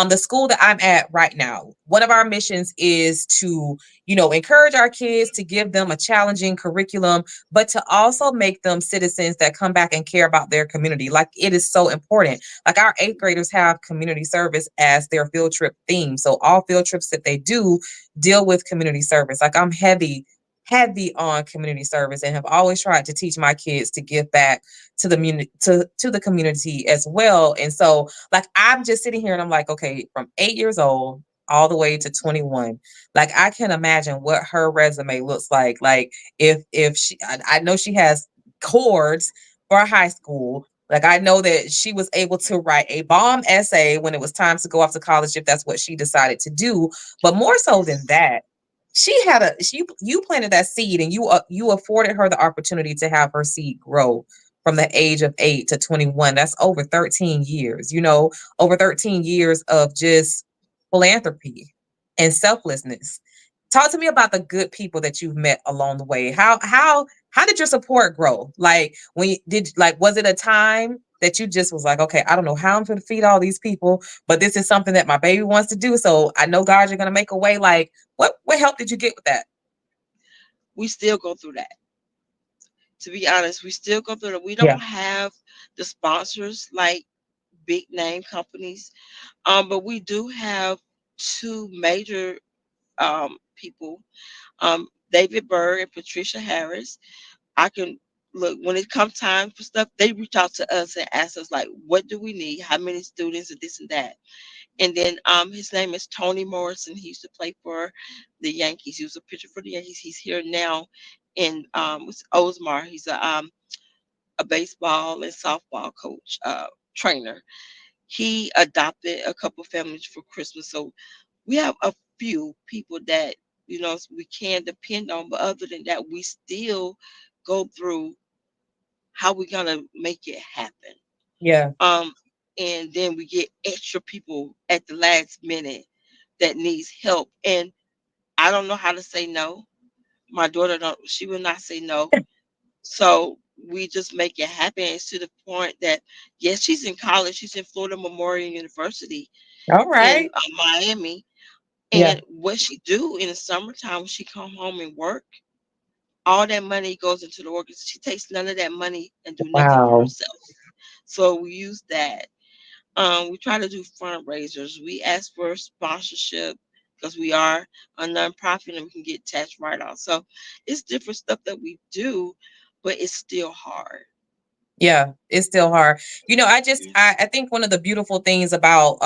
the school that I'm at right now. One of our missions is to, encourage our kids, to give them a challenging curriculum, but to also make them citizens that come back and care about their community. Like, it is so important. Like, our 8th graders have community service as their field trip theme. So all field trips that they do deal with community service. Like, I'm heavy on community service, and have always tried to teach my kids to give back to the to the community as well. And so, like, I'm just sitting here and I'm like, okay, from 8 years old all the way to 21, like, I can imagine what her resume looks like. Like, if she, I know she has chords for high school. Like, I know that she was able to write a bomb essay when it was time to go off to college, if that's what she decided to do. But more so than that, you planted that seed, and you afforded her the opportunity to have her seed grow from the age of 8 to 21. That's over 13 years, over 13 years of just philanthropy and selflessness. Talk to me about the good people that you've met along the way. How did your support grow? Like, was it a time that you just was like, okay, I don't know how I'm going to feed all these people, but this is something that my baby wants to do. So I know, God, you're going to make a way. Like, what help did you get with that? We still go through that. To be honest, we still go through that. We Yeah. don't have the sponsors like big name companies, but we do have two major people, David Berg and Patricia Harris. I can look when it comes time for stuff, they reach out to us and ask us like, what do we need? How many students and this and that. And then his name is Tony Morrison. He used to play for the Yankees. He was a pitcher for the Yankees. He's here now in Osmar. He's a baseball and softball coach, trainer. He adopted a couple families for Christmas. So we have a few people that we can depend on, but other than that, we still go through how we're gonna make it happen. Yeah. Um, and then we get extra people at the last minute that needs help, and I don't know how to say no. My daughter don't. She will not say no. So we just make it happen. It's to the point that yes, she's in college. She's in Florida Memorial University All in right. Miami. Yeah. And what she do in the summertime when she come home and work, all that money goes into the organ. She takes none of that money and do nothing for Wow. herself. So we use that. We try to do fundraisers. We ask for sponsorship because we are a nonprofit and we can get tax write-off. So it's different stuff that we do, but it's still hard. Yeah, it's still hard. I think one of the beautiful things about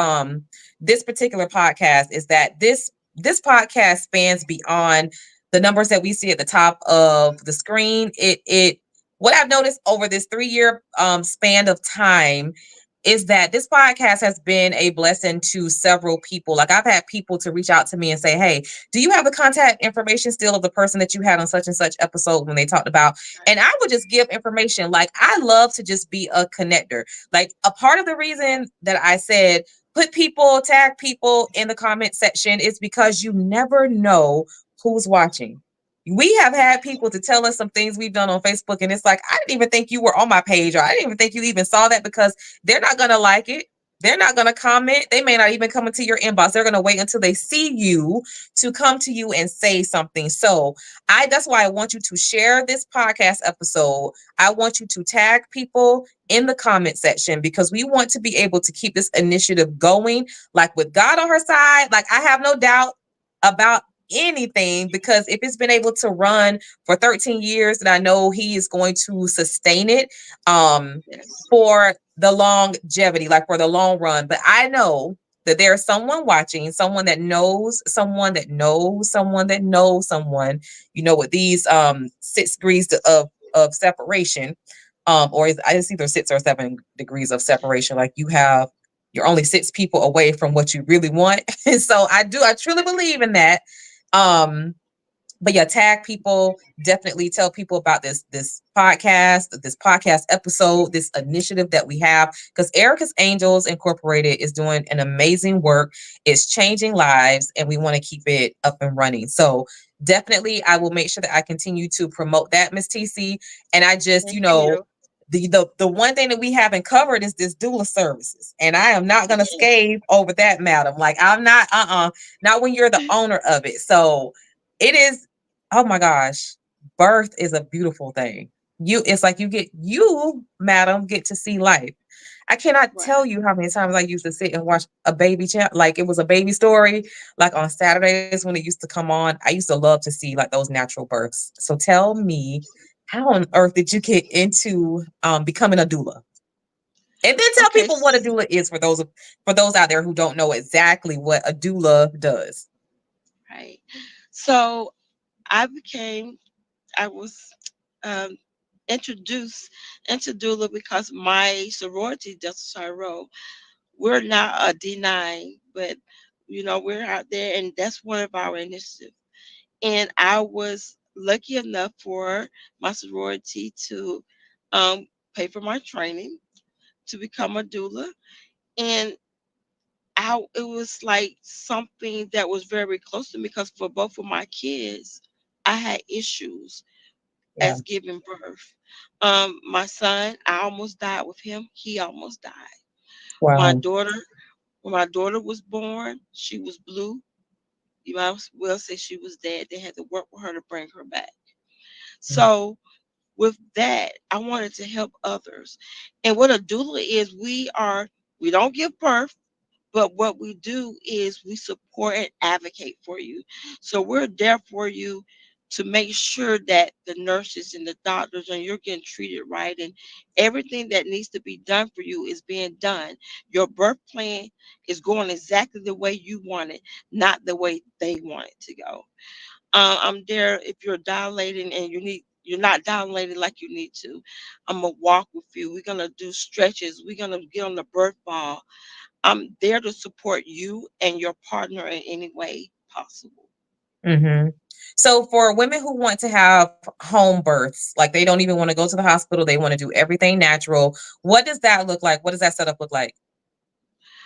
this particular podcast is that this podcast spans beyond the numbers that we see at the top of the screen. It what I've noticed over this 3-year span of time, is that this podcast has been a blessing to several people. Like I've had people to reach out to me and say, hey, do you have the contact information still of the person that you had on such and such episode when they talked about? And I would just give information. Like I love to just be a connector. Like a part of the reason that I said, tag people in the comment section is because you never know who's watching. We have had people to tell us some things we've done on Facebook, and it's like, I didn't even think you were on my page, or I didn't even think you even saw that, because they're not going to like it. They're not going to comment. They may not even come into your inbox. They're going to wait until they see you to come to you and say something. So that's why I want you to share this podcast episode. I want you to tag people in the comment section, because we want to be able to keep this initiative going. Like with God on her side, like I have no doubt about anything, because if it's been able to run for 13 years, then I know he is going to sustain it for the longevity, like for the long run. But I know that there's someone watching, someone that knows someone that knows someone that knows someone, with these 6 degrees of separation, or it's either 6 or 7 degrees of separation. Like you're only 6 people away from what you really want. And so I truly believe in that. But yeah, tag people, definitely tell people about this podcast episode, this initiative that we have, because Erica's Angels Incorporated is doing an amazing work. It's changing lives, and we want to keep it up and running. So definitely I will make sure that I continue to promote that, Miss TC. And I just, the one thing that we haven't covered is this doula services. And I am not going to scathe over that, madam. Like I'm not, not when you're the owner of it. So it is, oh my gosh, birth is a beautiful thing. It's like you, madam, get to see life. I cannot tell you how many times I used to sit and watch a baby like it was a baby story, like on Saturdays when it used to come on. I used to love to see like those natural births. So tell me, how on earth did you get into becoming a doula? And then tell people what a doula is for those out there who don't know exactly what a doula does. Right. So I was introduced into doula because my sorority, Delta Psi Rho, we're not a D9, but we're out there, and that's one of our initiatives. And I was lucky enough for my sorority to pay for my training to become a doula. And it was like something that was very close to me, because for both of my kids, I had issues as giving birth. My son, I almost died with him. He almost died. Wow. When my daughter was born, she was blue. You might as well say she was dead. They had to work with her to bring her back. So with that, I wanted to help others. And what a doula is, we don't give birth, but what we do is we support and advocate for you. So we're there for you to make sure that the nurses and the doctors and you're getting treated right, and everything that needs to be done for you is being done. Your birth plan is going exactly the way you want it, not the way they want it to go. I'm there if you're dilating and you're not dilated like you need to. I'm gonna walk with you. We're gonna do stretches. We're gonna get on the birth ball. I'm there to support you and your partner in any way possible. Mm-hmm. So for women who want to have home births, like they don't even want to go to the hospital, they want to do everything natural, what does that look like? What does that setup look like?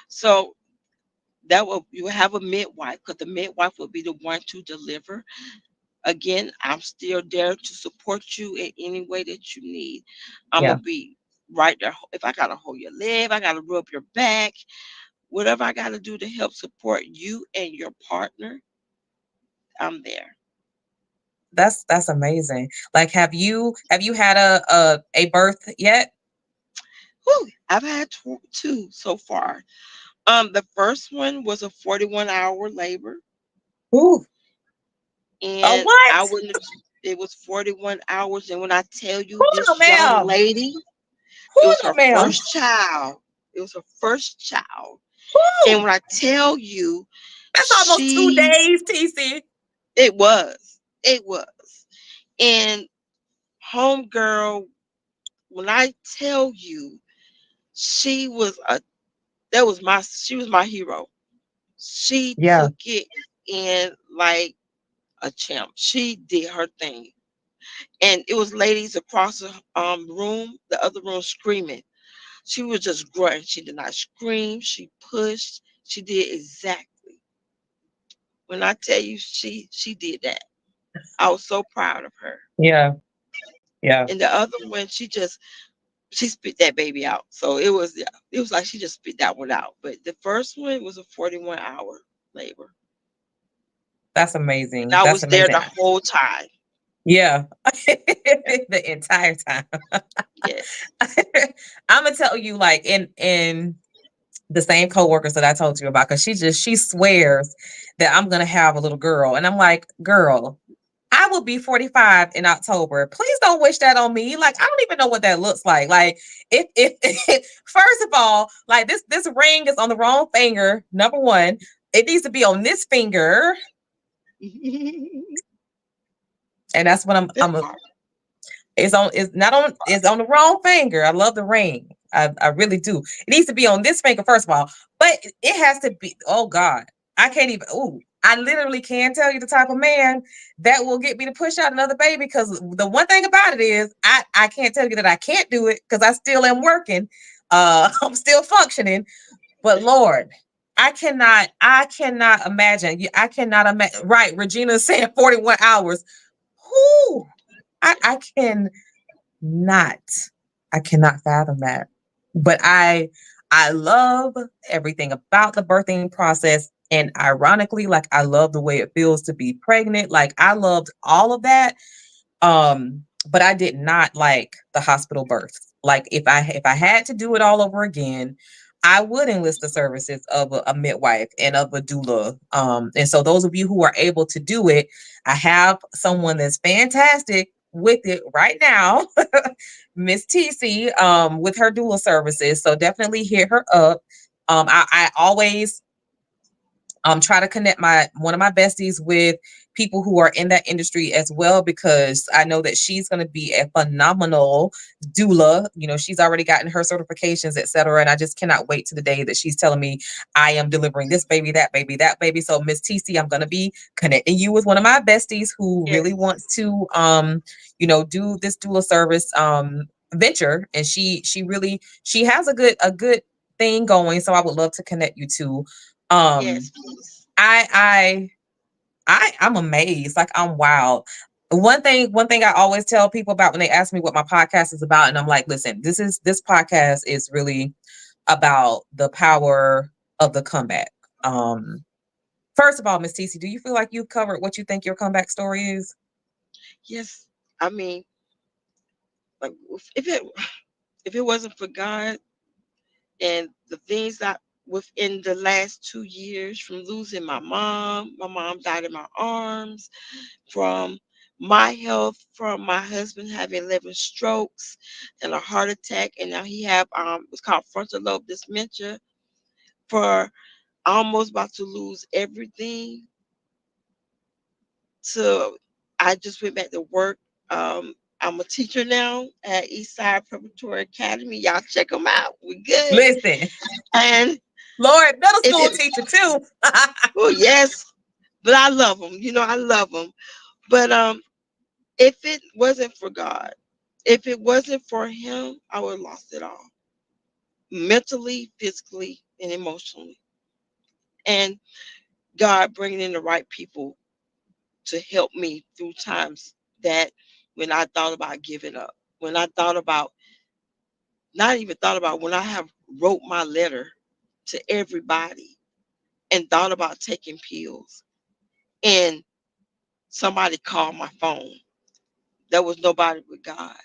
So you have a midwife, because the midwife will be the one to deliver. Again, I'm still there to support you in any way that you need. I'm gonna be right there. If I gotta hold your leg, I gotta rub your back, whatever I gotta do to help support you and your partner, I'm there. That's amazing. Like, have you had a birth yet? Whew, I've had two so far. The first one was a 41-hour labor. Ooh. And what? I wouldn't. It was 41 hours, and when I tell you Hold on, this young ma'am. lady, it was her first child. It was her first child. Ooh. And when I tell you, that's almost 2 days, TC. It was. And homegirl, when I tell you, She was a she was my hero. She Yeah. took it in like a champ. She did her thing. And it was ladies across the room, the other room screaming. She was just grunting. She did not scream. She pushed. She did exactly. When I tell you she did that. I was so proud of her. Yeah. Yeah. And the other one, she spit that baby out. So it was, yeah, it was like she just spit that one out. But the first one was a 41-hour labor. That's And amazing. I That's was there the amazing. whole time. Yeah. Yeah. The entire time. Yes. I'm gonna tell you, like, in the same coworkers that I told you about, because she swears that I'm gonna have a little girl. And I'm like, girl, I will be 45 in October. Please don't wish that on me. Like, I don't even know what that looks like. Like, if first of all, like this ring is on the wrong finger, number one. It needs to be on this finger. And that's what That part. it's on the wrong finger. I love the ring. I really do. It needs to be on this finger, first of all. But it has to be, oh God. I can't even, I literally can tell you the type of man that will get me to push out another baby. Because the one thing about it is I can't tell you that I can't do it because I still am working. I'm still functioning. But Lord, I cannot imagine. I cannot imagine. Right. Regina saying 41 hours. Whoo. I not I cannot fathom that. But I love everything about the birthing process. And ironically, like I love the way it feels to be pregnant. Like I loved all of that. But I did not like the hospital births. Like if I had to do it all over again, I would enlist the services of a midwife and of a doula. And so those of you who are able to do it, I have someone that's fantastic with it right now, Miss TC, with her doula services. So definitely hit her up. I always try to connect one of my besties with people who are in that industry as well, because I know that she's going to be a phenomenal doula. You know, she's already gotten her certifications, etc. And I just cannot wait to the day that she's telling me I am delivering this baby, that baby, that baby. So Miss TC, I'm going to be connecting you with one of my besties who really Yes. wants to do this doula service venture. And she has a good thing going. So I would love to connect you to. Yes, um please. I'm amazed. Like I'm wild. One thing I always tell people about when they ask me what my podcast is about, and I'm like, listen, this podcast is really about the power of the comeback. Um, First of all, Miss TC, do you feel like you've covered what you think your comeback story is? Yes. I mean, like if it wasn't for God and the things that within the last 2 years, from losing my mom died in my arms, from my health, from my husband having 11 strokes and a heart attack, and now he have it's called frontal lobe dementia, for almost about to lose everything. So I just went back to work. I'm a teacher now at Eastside Preparatory Academy. Y'all check them out. We good. Listen, And Lord, middle if school it, teacher too. oh yes, but I love them. I love them. But if it wasn't for God, if it wasn't for Him, I would have lost it all, mentally, physically, and emotionally. And God bringing in the right people to help me through times that when I thought about giving up, when I thought about, not even thought about, when I have wrote my letter to everybody and thought about taking pills, and somebody called my phone. There was nobody but God.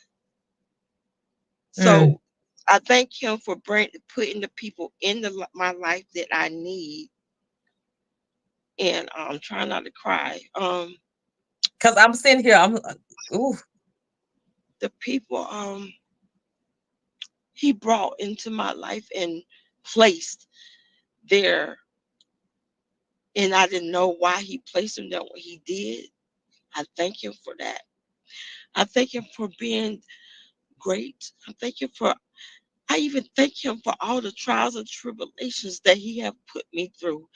Mm. So I thank Him for putting the people in my life that I need. And I'm trying not to cry. Cause I'm sitting here, ooh, The people He brought into my life and placed there, and I didn't know why He placed them there. What He did, I thank Him for that. I thank Him for being great. I thank Him for I even thank him for all the trials and tribulations that he have put me through.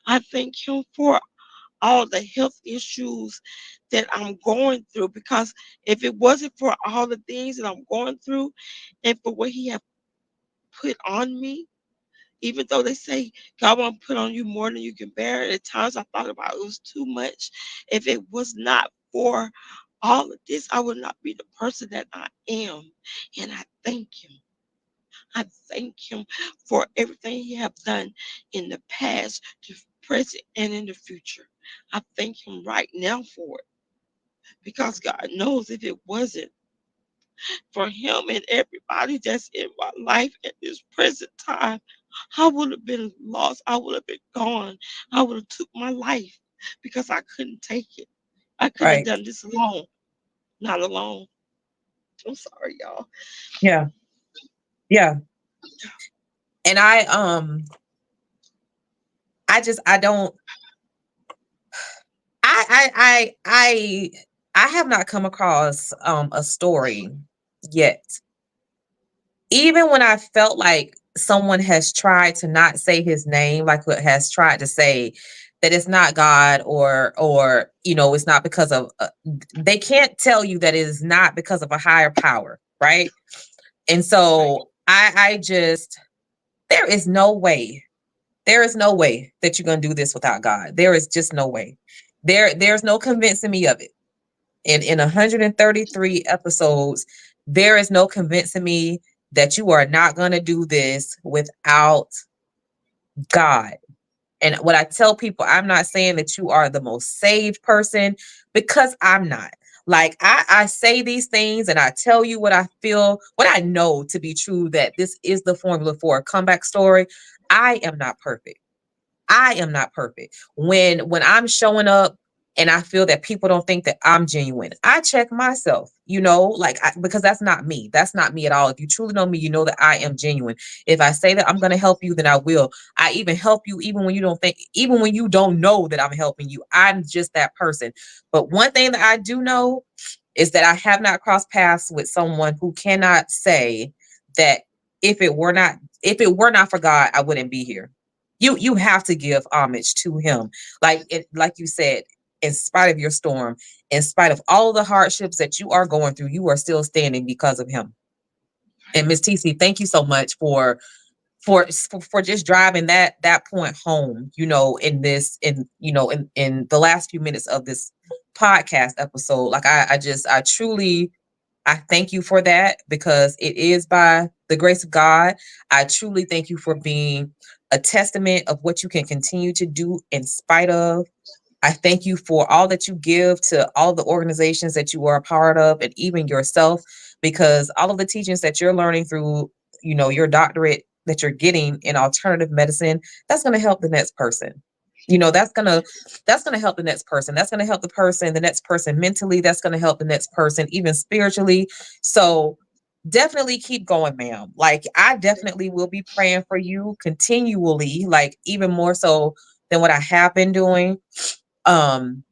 I thank him for all the health issues that I'm going through, because if it wasn't for all the things that I'm going through and for what he have put on me, even though they say God won't put on you more than you can bear, at times I thought about it was too much. If it was not for all of this, I would not be the person that I am. And I thank him. I thank him for everything he have done in the past, the present, and in the future. I thank him right now for it, because God knows if it wasn't for him and everybody that's in my life at this present time, I would have been lost. I would have been gone. I would have took my life, because I couldn't take it. I couldn't have Right. done this alone. Not alone. I'm sorry, y'all. Yeah. Yeah. And I don't I have not come across a story yet. Even when I felt like someone has tried to not say his name, like what has tried to say that it's not God, or it's not because of they can't tell you that it is not because of a higher power, right? And Right. so I just there is no way. There is no way that you're gonna do this without God. There is just no way. There's no convincing me of it. In 133 episodes, there is no convincing me that you are not gonna do this without God. And what I tell people, I'm not saying that you are the most saved person, because I'm not. Like I say these things and I tell you what I feel, what I know to be true, that this is the formula for a comeback story. I am not perfect. I am not perfect. When I'm showing up and I feel that people don't think that I'm genuine, I check myself, because that's not me. That's not me at all. If you truly know me, you know that I am genuine. If I say that I'm going to help you, then I will. I even help you even when you don't think, even when you don't know that I'm helping you. I'm just that person. But one thing that I do know is that I have not crossed paths with someone who cannot say that if it were not for God, I wouldn't be here. You have to give homage to him. Like you said, in spite of your storm, in spite of all the hardships that you are going through, you are still standing because of him. And Miss TC, thank you so much for just driving that point home, in the last few minutes of this podcast episode. Like I truly I thank you for that, because it is by the grace of God. I truly thank you for being a testament of what you can continue to do in spite of. I thank you for all that you give to all the organizations that you are a part of, and even yourself, because all of the teachings that you're learning through, your doctorate that you're getting in alternative medicine, that's going to help the next person. That's going to help the next person. That's going to help the next person mentally. That's going to help the next person even spiritually. So definitely keep going, ma'am. Like I definitely will be praying for you continually, like even more so than what I have been doing. um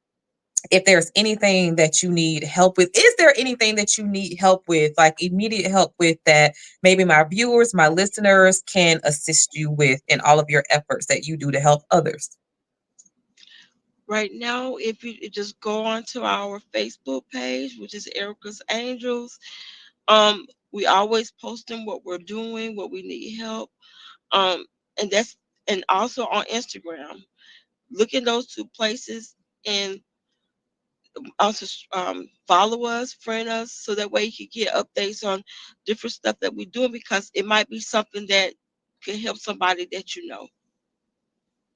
if there's anything that you need help with, is there anything that you need help with, like immediate help with, that maybe my viewers, my listeners can assist you with in all of your efforts that you do to help others? Right now, if you just go onto our Facebook page, which is Erica's Angels, we always posting what we're doing, what we need help. Um, and that's and also on Instagram. Look in those two places and also follow us, friend us, so that way you can get updates on different stuff that we're doing, because it might be something that can help somebody that you know.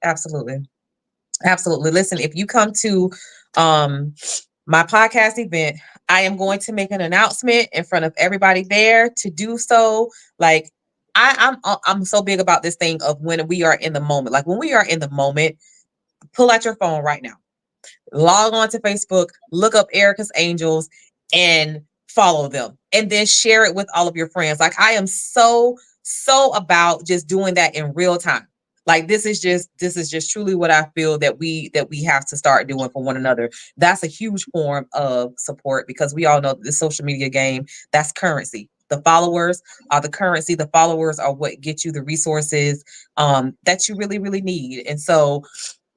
Absolutely. Absolutely. Listen, if you come to um my podcast event, I am going to make an announcement in front of everybody there to do so. Like I'm so big about this thing of when we are in the moment. Like when we are in the moment, pull out your phone right now. Log on to Facebook, look up Erica's Angels, and follow them. And then share it with all of your friends. Like I am so about just doing that in real time. Like this is just truly what I feel that we have to start doing for one another. That's a huge form of support, because we all know the social media game, that's currency. The followers are the currency. The followers are what get you the resources that you really, really need. And so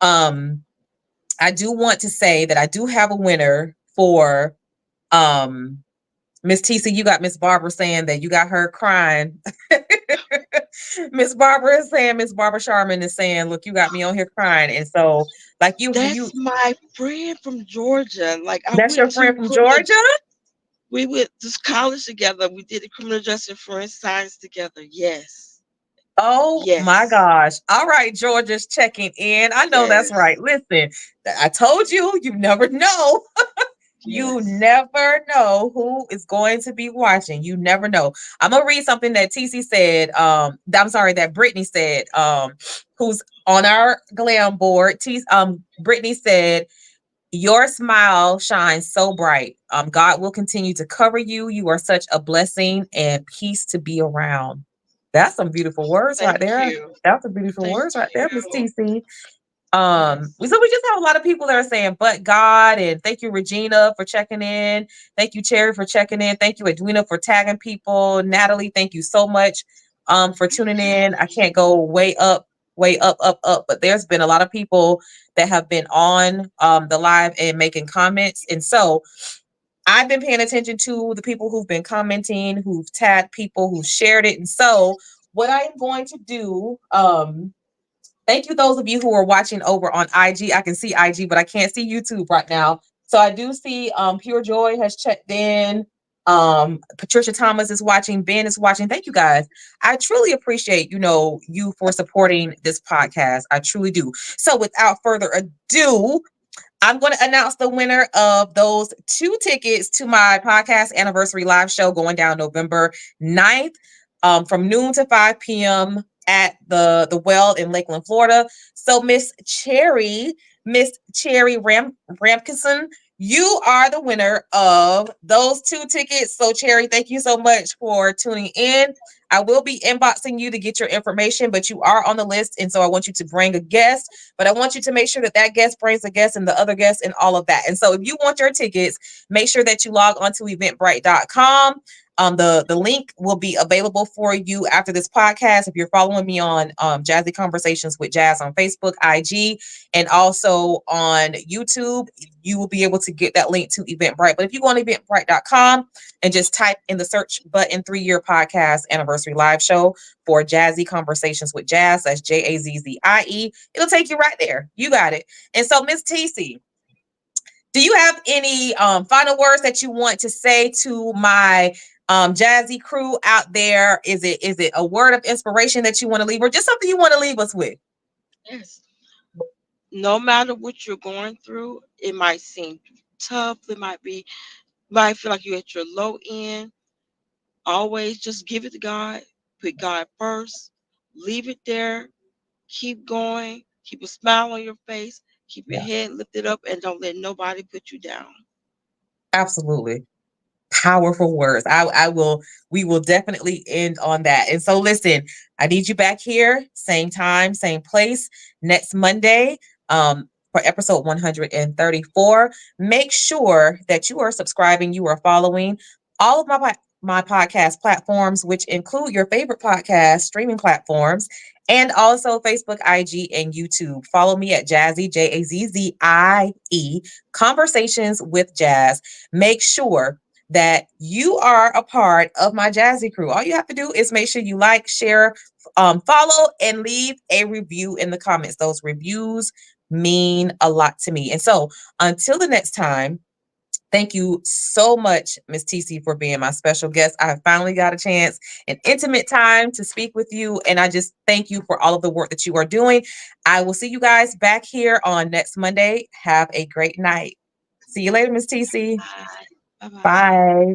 I do want to say that I do have a winner for Miss TC. You got Miss Barbara saying that you got her crying. Miss Barbara is saying, Miss Barbara Sharman is saying, look, you got me on here crying. And so, like That's my friend from Georgia. Like I that's went your friend to from Georgia? we went to college together. We did the criminal justice forensic science together. Yes. Oh my Yes. gosh. All right, Georgia's checking in. I know that's Yes. right. Listen, I told you, you never know. You Yes. never know who is going to be watching. You never know. I'm gonna read something that TC said. I'm sorry, that Brittany said, who's on our glam board. Brittany said, your smile shines so bright. God will continue to cover you. You are such a blessing and peace to be around. That's some beautiful words right Thank there. you. That's some beautiful Thank words right there, Miss you. TC. Yes. So we just have a lot of people that are saying, but God, and thank you, Regina, for checking in. Thank you, Cherry, for checking in. Thank you, Edwina, for tagging people. Natalie, thank you so much for tuning in. I can't go way up, up, but there's been a lot of people that have been on the live and making comments. And so I've been paying attention to the people who've been commenting, who've tagged people, who've shared it. And so what I am going to do, thank you, those of you who are watching over on IG. I can see IG, but I can't see YouTube right now. So I do see Pure Joy has checked in. Patricia Thomas is watching. Ben is watching. Thank you guys. I truly appreciate, you for supporting this podcast. I truly do. So without further ado, I'm going to announce the winner of those 2 tickets to my podcast anniversary live show going down November 9th from noon to 5 p.m. at the Well in Lakeland, Florida. So Miss Cherry Rampkinson, you are the winner of those 2 tickets. So Cherry, thank you so much for tuning in. I will be inboxing you to get your information, but you are on the list. And so I want you to bring a guest, but I want you to make sure that guest brings a guest and the other guests and all of that. And so if you want your tickets, make sure that you log on to eventbrite.com. The link will be available for you after this podcast. If you're following me on Jazzie Conversations with Jazz on Facebook, IG, and also on YouTube, you will be able to get that link to Eventbrite. But if you go on eventbrite.com and just type in the search button 3-year podcast anniversary live show for Jazzie Conversations with Jazz, that's Jazzie, it'll take you right there. You got it. And so, Miss TC, do you have any final words that you want to say to my Jazzie crew out there? Is it a word of inspiration that you want to leave, or just something you want to leave us with? Yes. No matter what you're going through, it might seem tough. You might feel like you're at your low end. Always just give it to God. Put God first. Leave it there. Keep going. Keep a smile on your face. Keep your head lifted up, and don't let nobody put you down. Absolutely. Powerful words. We will definitely end on that. And so listen, I need you back here, same time, same place, next Monday, for episode 134. Make sure that you are subscribing, you are following all of my podcast platforms, which include your favorite podcast streaming platforms, and also Facebook, IG, and YouTube. Follow me at Jazzie, Jazzie, Conversations with Jazz. Make sure that you are a part of my Jazzie crew. All you have to do is make sure you like, share, follow, and leave a review in the comments. Those reviews mean a lot to me. And so until the next time, thank you so much, Miss TC, for being my special guest. I have finally got a chance, an intimate time to speak with you. And I just thank you for all of the work that you are doing. I will see you guys back here on next Monday. Have a great night. See you later, Miss TC. Bye. Bye-bye. Bye.